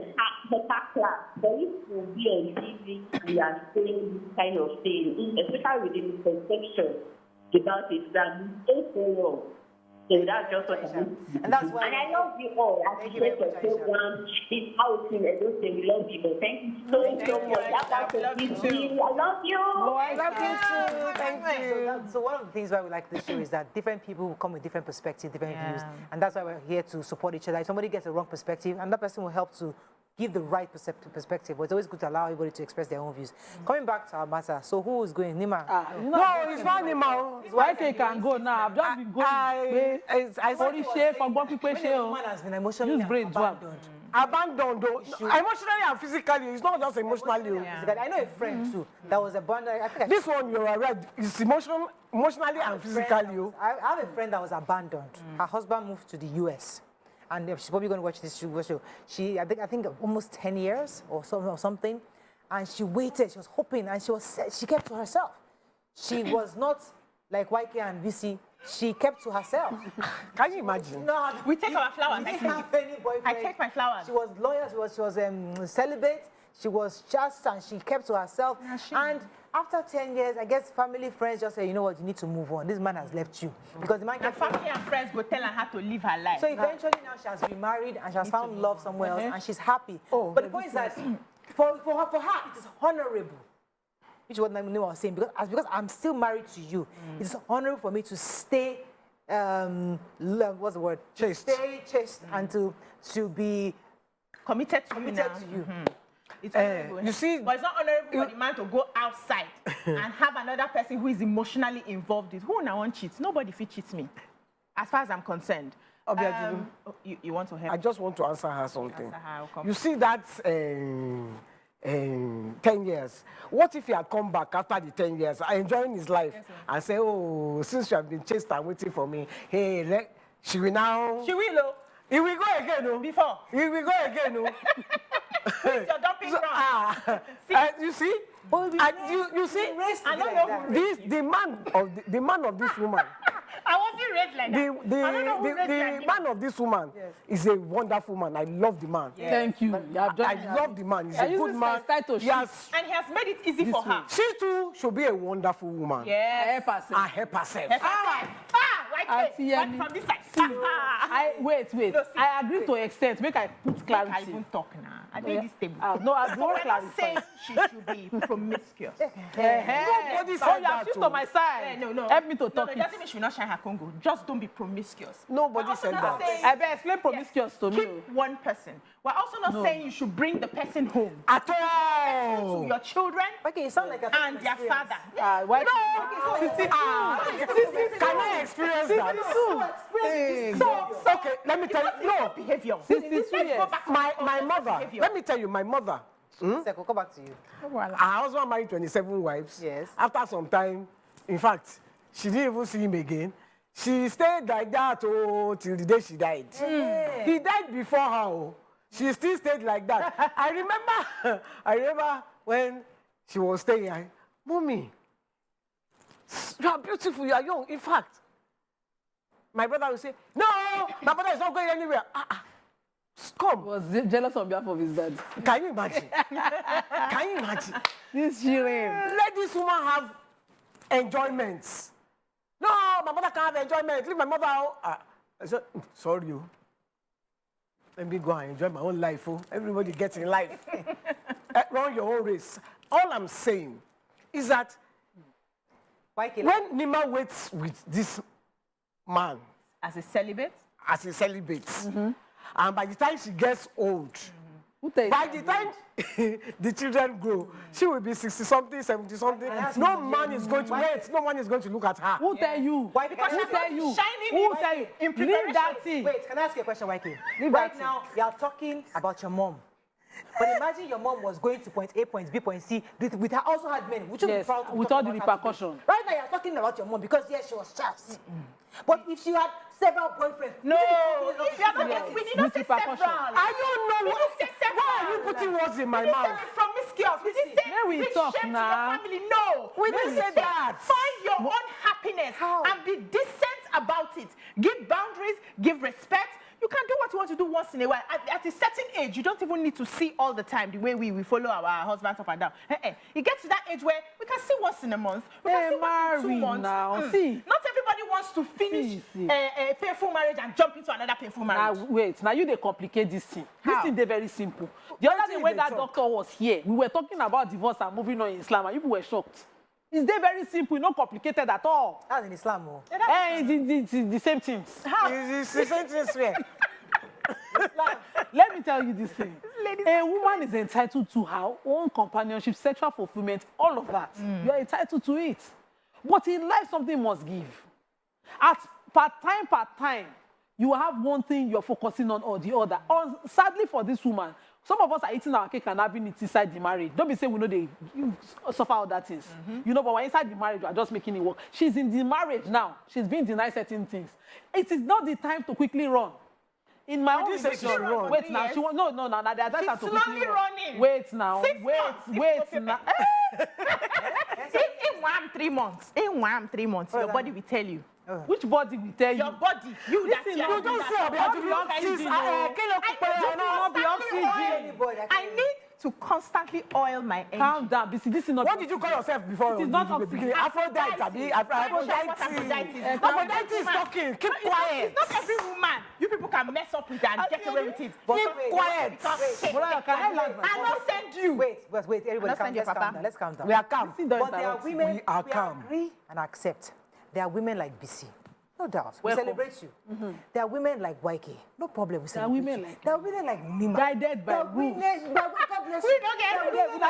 upper class, for it to be on TV and are saying this kind of thing, especially within the perception about Islam, it's so wrong. So that's just what I mean. And that's why. And I love you all. I appreciate your program. It's outing. I don't say we love you, but thank you so much. I love you too. I love you too. Thank you. So one of the things why we like this show is that different people will come with different perspectives, different views, and that's why we're here to support each other. If somebody gets a wrong perspective, and that person will help to give the right perspective, but it's always good to allow everybody to express their own views. Coming back to our matter, so who is going? Nima? No, it's not Nima. Why they can go now? I've just been going. I Body shape from one people share. The woman has been emotionally abandoned. Though. Emotionally and physically, it's not just emotionally. I know a friend too that was abandoned. This one, you're right, it's emotionally and physically. I have a friend that was abandoned. Her husband moved to the US. And she's probably going to watch this show. I think almost 10 years or something. And she waited, she was hoping, and she kept to herself. She was not like YK and VC. She kept to herself. Can you imagine? No, we take our flowers. I take my flowers. She was loyal, she was celibate, she was just, and she kept to herself. And after 10 years, I guess family, friends just say, you know what, you need to move on. This man has left you. Because the man kept family and friends go tell her how to live her life. So eventually now she has remarried and she has found love somewhere else and she's happy. But the point is that for her, it is honorable. Which is what Nima was saying. Because I'm still married to you, it is honorable for me to stay, what's the word? Chaste. Stay chaste and to be committed to you. It's you see, but it's not honorable for the man to go outside and have another person who is emotionally involved. Who now won't cheat? Nobody fit cheats me, as far as I'm concerned. You want to help? I just want to answer her something. Answer her, you see that 10 years. What if he had come back after the 10 years, enjoying his life, and say, oh, since you have been chased and waiting for me, hey, she will now... She will, He will go again, no? Before? He will go again, no? Your dumping ground. You see? You see? I don't know who the man of this woman. I wasn't raised like that. the, I don't know who the, raised the, like the that. man of this woman is a wonderful man. I love the man. Thank you. You have done I love the man. He's a Are you good using man. style to Yes. And he has made it easy for her. She too should be a wonderful woman. Yes. Help herself. And help herself. Like Auntie it. Yemi. From this side. Wait. No, see, I agree to extent. Make I put I clarity. even talk now. I need this table. No, I So don't we're not saying clarify. she should be promiscuous. Nobody said Oh, you that have shift too. on my side. No. Help me to No, talk it it. doesn't mean she should not shine her Congo. Just don't be promiscuous. Nobody We're also said not that. saying- I better explain promiscuous to me. Keep one person. We're also not saying you should bring the person home At to all. your children Okay, you sound like a and their father. Why? Can I experience that? Okay, let me tell you. No, Behavior. 62 years. my mother. Let me tell you, my mother. Seko, come back to you. Her husband married 27 wives. Yes. After some time, in fact, she didn't even see him again. She stayed like that till the day she died. He died before her. She still stayed like that. I remember when she was staying. Mommy, you are beautiful. You are young. In fact, my brother will say, "No, my brother is not going anywhere." Come. Was jealous on behalf of his dad. Can you imagine? Can you imagine? This children. Let this woman have enjoyments. No, my mother can't have enjoyment. Leave my mother out. I said, sorry, you. Let me go and enjoy my own life. Oh. Everybody gets in life. Run your own race. All I'm saying is that when Nima waits with this man As a celibate, as a celibate, and by the time she gets old, Who tell you? by the time the children grow, she will be 60-something, 70-something. No man is going to wait. No one is going to look at her. Who tell you? Why? Because Who she's tell not you? shining Who in- tell you? in Leave preparation. that thing. Wait, can I ask you a question, Waike? Leave Right that now, you are talking about your mom. But imagine your mom was going to point A, point B, point C, with her also had men. Would you be Yes, proud to with talk all the about her today? repercussion. Right now, you're talking about your mom because, yes, she was chaste. But if she had several boyfriends, no, would you be if you are not, confident? we did not say With repercussion. several. I don't know We what. didn't say several. Why are you putting words in my We didn't mouth? say promiscuous. We didn't say May we bring talk shame to now? your family. No. We didn't say that. Find your own happiness and be decent about it. Give boundaries, give respect. You can do what you want to do once in a while. At a certain age, you don't even need to see all the time the way we follow our husbands up and down. It gets to that age where we can see once in a month. We can see once in 2 marry months. now. See. Not everybody wants to finish See. a painful marriage and jump into another painful marriage. Now wait, now you they complicate this thing. This How? thing they very simple. The other day till when they that talk? doctor was here, we were talking about divorce and moving on in Islam, and people were shocked. It's they very simple, not complicated at all. That's in Islam. Oh. It's the same things. It's the same thing here. Let me tell you this thing. A woman is entitled to her own companionship, sexual fulfillment, all of that. You are entitled to it. But in life, something must give. At part time, you have one thing you're focusing on or the other. Sadly for this woman, some of us are eating our cake and having it inside the marriage. Don't be saying we know they suffer other things. You know, but when inside the marriage, we are just making it work. She's in the marriage now. She's being denied certain things. It is not the time to quickly run. In my own didn't say she relationship, should run. wait now, she won't, no, now the advice She's her to quickly slowly run. running. Wait now, 6 months, if wait you now. In 1 3 months, your body will tell you. Which body will tell you? Your body, you that Listen, you you don't say about Not the be wrong oxygen, things. Not be oxygen. I need to constantly oil my engine. Calm down, BC. This is not. What did you call yourself before? It is not you oxygen. beginning? Aphrodite. Aphrodite is talking. Keep quiet. It's not every woman you people can mess up with and get away with it. Keep quiet. Mola, can I land my I will send you. Wait, everybody, Let's send your let's calm papa. down. Let's calm down. We are calm. Listen, don't But there are interrupt. women We are calm. agree and accept. There are women like BC. No doubt. We Welcome. celebrate you. There are women like Waike. No problem. We celebrate women you. like There are women like Nima. Guided by There are rules. women- God bless We you. don't get There are everything. women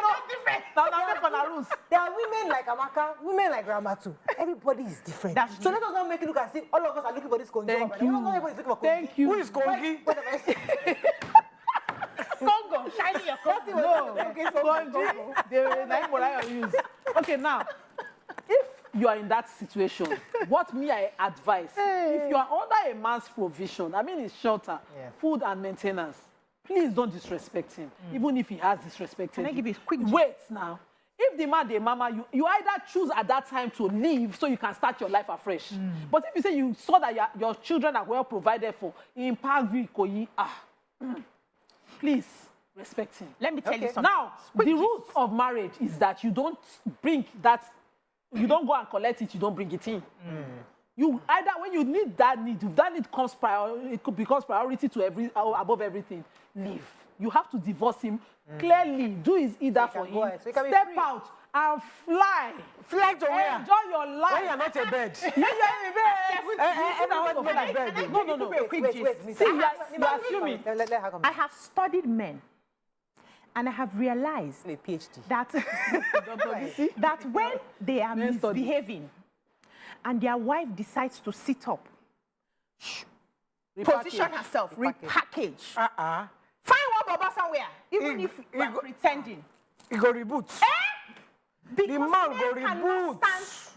like different. Now, make for rules. There are women like Amaka, women like Ramatu. Everybody is different. That's So let us not make it look as if all of us are looking for this kongi. Thank No, you. not everybody is looking for kongi. Thank you. Who is Kongi? Congo, shiny your Congo. No, okay, now, if you are in that situation, what me I advise, if you are under a man's provision, I mean his shelter, food and maintenance, please don't disrespect him, even if he has disrespected Can I you. give you a quick Wait now. If the man, the mama, you either choose at that time to leave so you can start your life afresh. But if you say you saw that your children are well provided for, in Parkview, Ikoyi, please respect him. Let me tell you something. Now, the rules of marriage is that you don't bring that, you don't go and collect it, you don't bring it in. You either, when you need that need, if that need comes it becomes priority to above everything, leave. You have to divorce him. Clearly, do his either for him. Step out and fly. Fly to where? Enjoy your life. When you're not a bed. You're in bed. No. Wait. See, you are assuming. I have studied men, and I have realized A PhD. that that when they are misbehaving, and their wife decides to sit up, position herself, repackage. Find one baba somewhere, even if we're pretending. He go reboot. Because The man go men cannot reboot.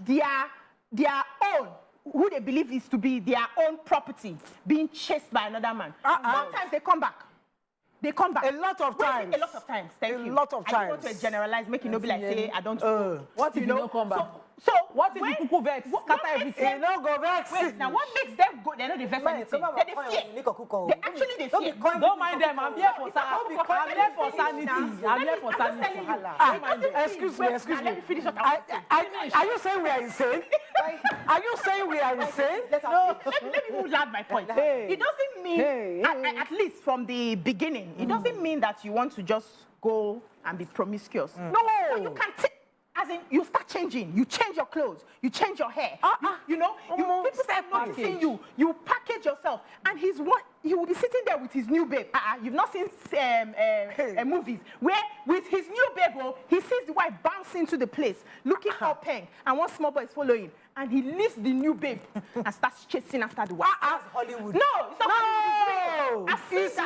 stand their own, who they believe is to be their own property, being chased by another man. Sometimes they come back. They come back. A lot of times. A lot of times. Thank you. A lot of I don't want times. to generalize, make it no be like say I don't know. What if you don't come back? So What if you cuckoo vex, scatter everything? He no go vex. Wait, now what makes them go? They know they vex anything. They fear. They actually fear. Don't mind them. I'm here for sanity. I'm here for sanity. Excuse me. Let me finish what Are you saying we are insane? Are you saying we are insane? No, let me even add my point. It doesn't mean, at least from the beginning, it doesn't mean that you want to just go and be promiscuous. No, you can take. As in, you start changing. You change your clothes. You change your hair. People start noticing you. You package yourself, and he will be sitting there with his new babe. You've not seen movies where with his new babe, he sees the wife bounce into the place, looking up, and one small boy is following, and he leaves the new babe and starts chasing after the wife. That's Hollywood. No, it's not Hollywood. It's real. It's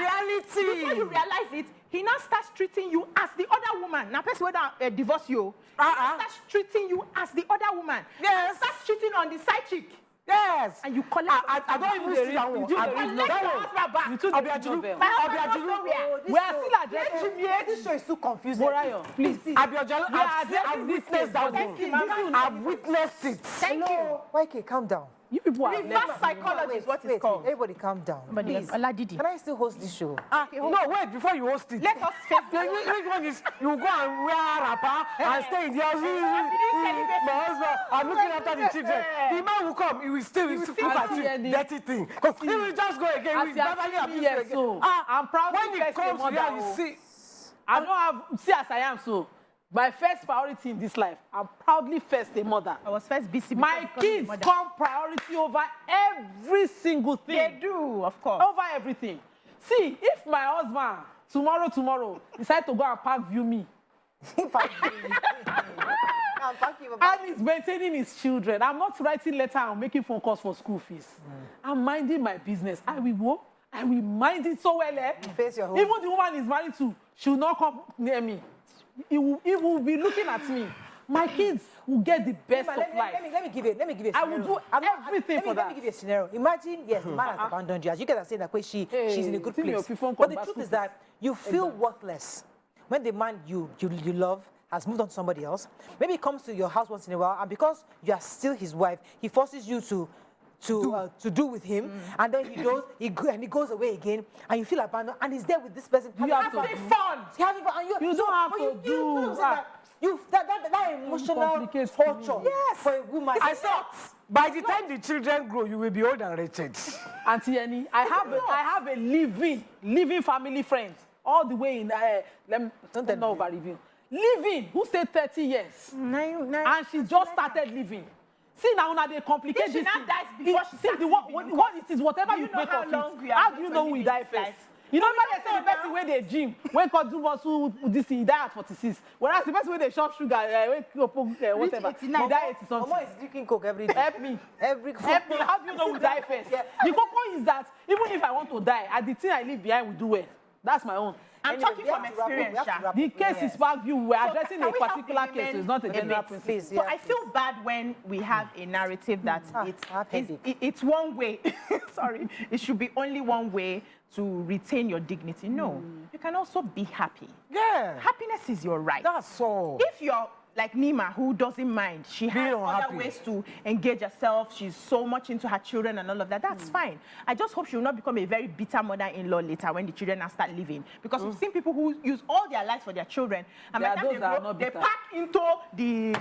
reality. Before you realize it, he now starts treating you as the other woman. Now, person whether divorce you, he starts treating you as the other woman. Yes. And starts cheating on the side chick. Yes. And you collect. I don't even see that one. You collect your husband back. You took the novel. My husband goes nowhere. We are still addressing. This show is too confusing. Morayo, please. I've witnessed that one. I've witnessed it. Thank you. YK, calm down. You people are Reverse psychology is what it's called. Everybody calm down. Please. Oladidi. Can I still host this show? No, wait, before you host it. Let us face Which one is you go and wear a wrapper and stay in the house? My husband, I'm looking after the children. The man will come, he will still look at you, dirty thing. He will just go again. He will verbally abuse you again. I'm proud When to he comes here, you see. I don't have, see as I am, so my first priority in this life, I'm proudly first a mother. I was first busy. My kids come priority over every single thing. They do, of course. Over everything. See, if my husband tomorrow decide to go and Parkview me, and he's maintaining his children, I'm not writing letter and making phone calls for school fees. I'm minding my business. I will mind it so well. Face your home. Even the woman he's married to, she will not come near me. He will be looking at me. My kids will get the best of life. Let me give you a scenario. I will do everything for that. Let me give you a scenario. Imagine, yes, the man has abandoned you. As you guys are saying that she's in a good place. But But the truth is that you feel worthless when the man you love has moved on to somebody else. Maybe he comes to your house once in a while, and because you are still his wife, he forces you to do with him, and then he goes away again, and you feel abandoned, and he's there with this person. You have Having fun. Having fun. And You don't have to do that emotional torture for a woman. I saw. By the time the children grow, you will be old and wretched. Auntie Annie, I have a living family friend all the way in don't know over living who stayed 30 years and she just started living. See now they complicate If she this now thing. dies before she starts living, What it is, whatever you know make how of long we it. are How going do you to know live we in die this first? life? You know, We when don't they say the know person where they gym, when God do muscle this, he die at 46. Whereas the person where they shop sugar, whatever, 89. he die 80 something. Mama is drinking coke every day. Help me. Help me. How do you know we die first? The cocoa is that even if I want to die, the thing I leave behind will do well. That's my own. I'm talking from experience, Sha. The case is Parkview. We're addressing can a we help particular the case. women It's not a a general bit? principle. Please, So I feel bad when we have a narrative that it's one way. Sorry, it should be only one way to retain your dignity. No, you can also be happy. Yeah. Happiness is your right. That's all. If your like Nima, who doesn't mind. She has other ways to engage herself. She's so much into her children and all of that. That's fine. I just hope she will not become a very bitter mother-in-law later when the children now start living. Because we've seen people who use all their lives for their children. And by the time they grow, they pack into the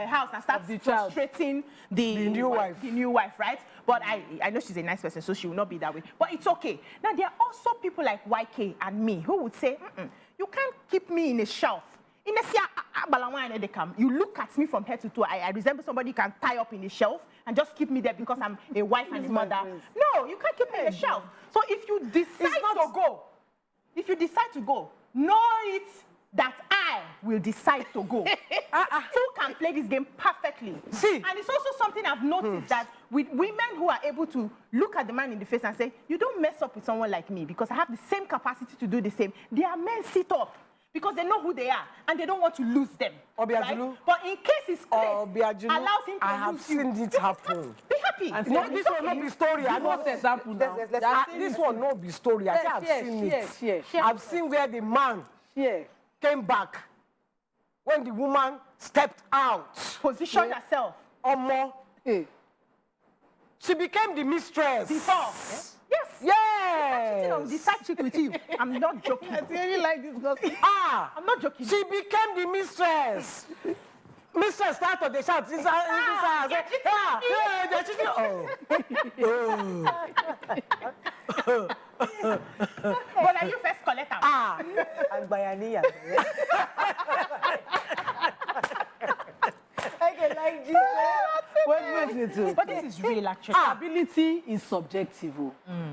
house and start frustrating the new wife, right? But I know she's a nice person, so she will not be that way. But it's okay. Now, there are also people like YK and me who would say, you can't keep me in a shelf. You look at me from head to toe. I resemble somebody you can tie up in a shelf and just keep me there because I'm a wife and a mother. No, you can't keep me in a shelf. So if you decide to go, know it that I will decide to go. Two can play this game perfectly. See, and it's also something I've noticed that with women who are able to look at the man in the face and say, you don't mess up with someone like me because I have the same capacity to do the same. Their men sit up because they know who they are and they don't want to lose them. Right? But in case it's allows him to I have seen it happen. Be happy. And no, this will not be story. I know example now. This will not be story. I have seen it. I've seen where the man came back when the woman stepped out. Positioned herself. She became the mistress. Before. Yes. I'm the side chick with you. I'm not joking. I really like this gossip. I'm not joking. She became the mistress. Mistress started the shout. But are you first collector? And Bayaniya. Like Jesus. But this is real, actually. Ability is subjective.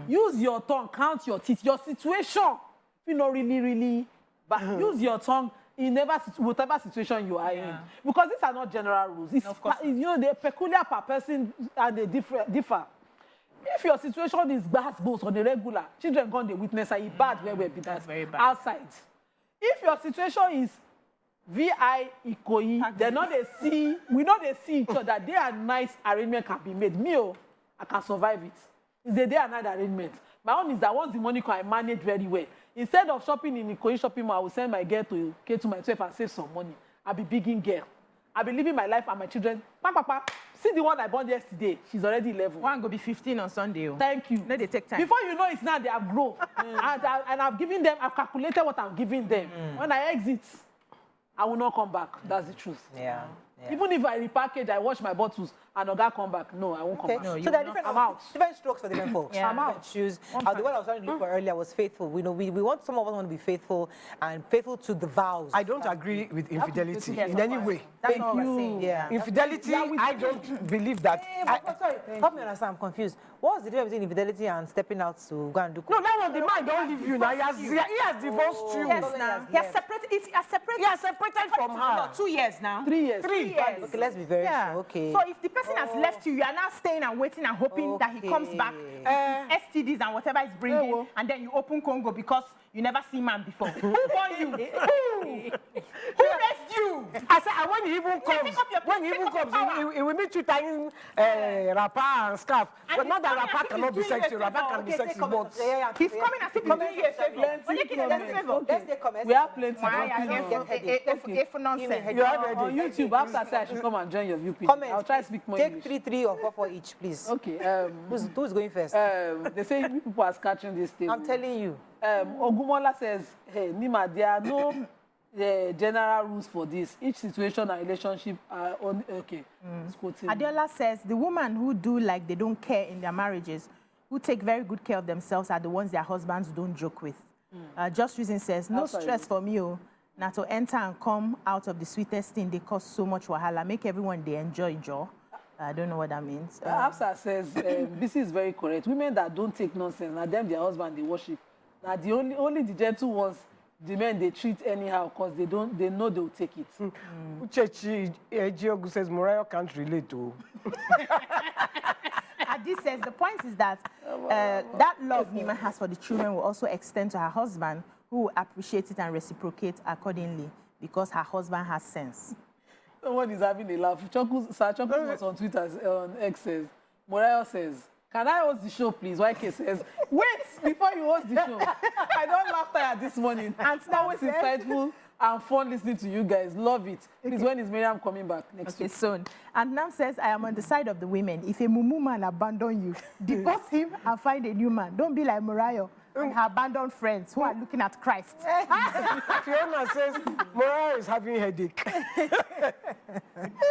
Use your tongue, count your teeth, your situation. You know, really, but use your tongue in whatever situation you are in. Because these are not general rules. It's, you know, they're peculiar per person and they differ. If your situation is bad, both on the regular, children gone the witness are bad where we be that very bad outside. If your situation is VI Ikoyi, they know they see, we know they see each other. Day and night arrangement can be made. I can survive it. It's a day and night arrangement. My own is that once the money can I manage very well. Instead of shopping in Ikoyi shopping mall, I will send my girl to my 12 and save some money. I'll be bigging girl. I'll be living my life and my children. See the one I born yesterday. She's already 11. One go be 15 on Sunday. Thank you. No, they take time. Before you know it's now, they have grown. And I've given them, I've calculated what I'm giving them. When I exit, I will not come back. That's the truth. Yeah. Even if I repackage, I wash my bottles, and Oga come back. No, I won't come back. No, so there are different strokes for different folks. I'm out. Choose. The one I was trying to look for earlier was faithful. We know we want, some of us want to be faithful and faithful to the vows. I don't agree with infidelity in any way. Thank you. Yeah. Infidelity, I don't believe that. Sorry, help me understand. I'm confused. What's the difference between infidelity and stepping out to go and do? No, that one, the man don't leave you now. He has divorced you. Yes, now. He has separated from her. No, 2 years now. 3 years. 3 years. Okay, let's be very sure. Okay. So if the person has left you, you are now staying and waiting and hoping that he comes back, STDs and whatever is bringing, and then you open Congo because you never see man before. Who born you? Who raised you? I said, and when he even comes, he will meet you tying wrapper and scarf. But not that wrapper cannot be sexy. Wrapper can be sexy, but he's coming as if he's doing you a favor. We have plenty. If nonsense. You have on YouTube, after I should come and join your viewpoint. I'll try to speak more English. Take 3 or 4 each, please. Okay. Who's going first? They say people are catching this thing. I'm telling you. Ogumola says, hey, Nima, there are no general rules for this. Each situation and relationship are on. Okay. Adiola says, the women who do like they don't care in their marriages, who take very good care of themselves, are the ones their husbands don't joke with. Just Reason says, no stress for me. Now to enter and come out of the sweetest thing, they cause so much wahala. Make everyone they enjoy joy. I don't know what that means. Afsa says, this is very correct. Women that don't take nonsense, now them their husband they worship. Now the only the gentle ones, the men they treat anyhow because they know they'll take it. Uchechi Ejiogu says Mariah can't relate to. This says the point is that that love Nima has for the children will also extend to her husband, who will appreciate it and reciprocate accordingly because her husband has sense. Someone is having a laugh. Sir Chokus was on Twitter, on X says, Moreo says, can I host the show, please? YK says, wait before you host the show. I don't laugh tired this morning. And always insightful, and fun listening to you guys. Love it. Please, when is Miriam coming back next week? Soon. And Nam says, I am on the side of the women. If a mumu man abandon you, divorce him and find a new man. Don't be like Mariah and her abandoned friends who are looking at Christ. Fiona says, Mariah is having headache.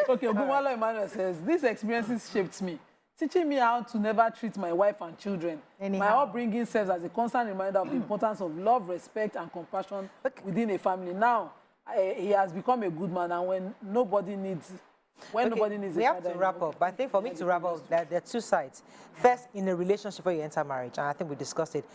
Okay, Ogumwalo Emmanuel says, these experiences shaped me, teaching me how to never treat my wife and children. My upbringing serves as a constant reminder of the importance of love, respect, and compassion within a family. Now, he has become a good man, and when nobody needs we have to wrap up. But I think for me to wrap up, there are two sides. First, in a relationship where you enter marriage, and I think we discussed it,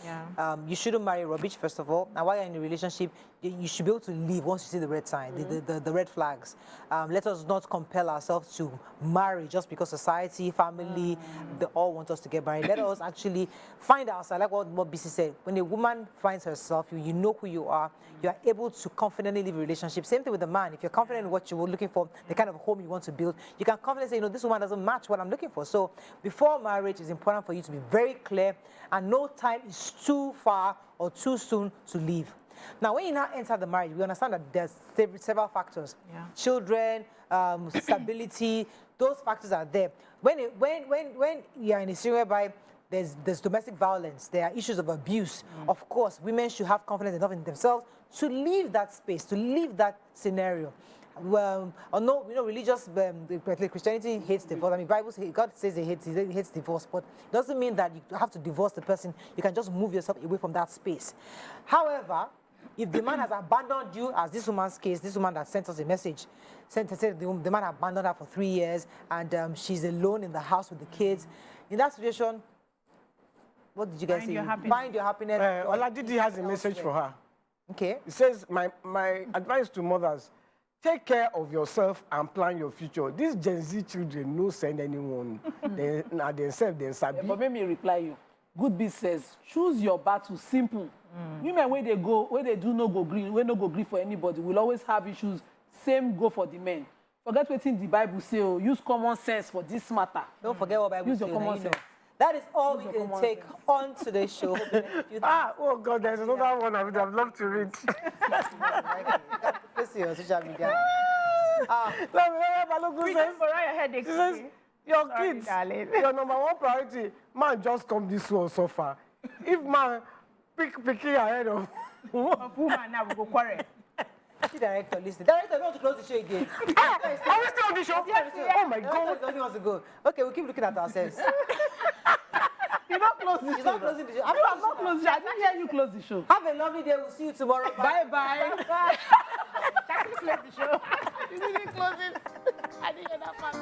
you shouldn't marry rubbish, first of all. Now, while you're in a relationship, you should be able to leave once you see the red sign, the red flags. Let us not compel ourselves to marry just because society, family, they all want us to get married. Let us actually find ourselves, like what BC said. When a woman finds herself, you know who you are able to confidently live a relationship. Same thing with the man. If you're confident in what you're looking for, the kind of home you want to build, you can confidently say, this woman doesn't match what I'm looking for. So before marriage, it's important for you to be very clear, and no time is too far or too soon to leave. Now, when you now enter the marriage, we understand that there's several factors. Children, stability, those factors are there. When you're in a situation whereby there's domestic violence, there are issues of abuse, of course, women should have confidence enough in themselves to leave that space, to leave that scenario. Well, religious Christianity hates divorce. I mean, Bible says, God says he hates divorce, but it doesn't mean that you have to divorce the person. You can just move yourself away from that space. However, if the man has abandoned you, as this woman's case, this woman that sent us a message, said the man abandoned her for 3 years, and she's alone in the house with the kids. In that situation, what did you guys say? Find your happiness. Oladidi has a message for her. Okay. It says, my advice to mothers, take care of yourself and plan your future. These Gen Z children no send anyone. They themselves, they sabi. But let me reply you. Good Beat says, choose your battle, simple. Women, where they do no go green, where no go green for anybody, will always have issues. Same go for the men. Forget what the Bible says. Use common sense for this matter. Don't forget what Bible says. Use your common sense. That is all we can take on today's show. Oh God, there's another one I would have loved to read. Let's see on social media. Your kids, your number one priority, man, just come this one so far. If man pick ahead of woman, now we go quarrel. Director, listen. Director, we want to close the show again. Are we still on the show? Oh my God. Director wants to go. Okay, we'll keep looking at ourselves. You're not closing the show. She's not closing the show. I'm not closing the show. I didn't hear you close the show. Have a lovely day. We'll see you tomorrow. Bye-bye. Close the show. You didn't close it. I didn't hear that part.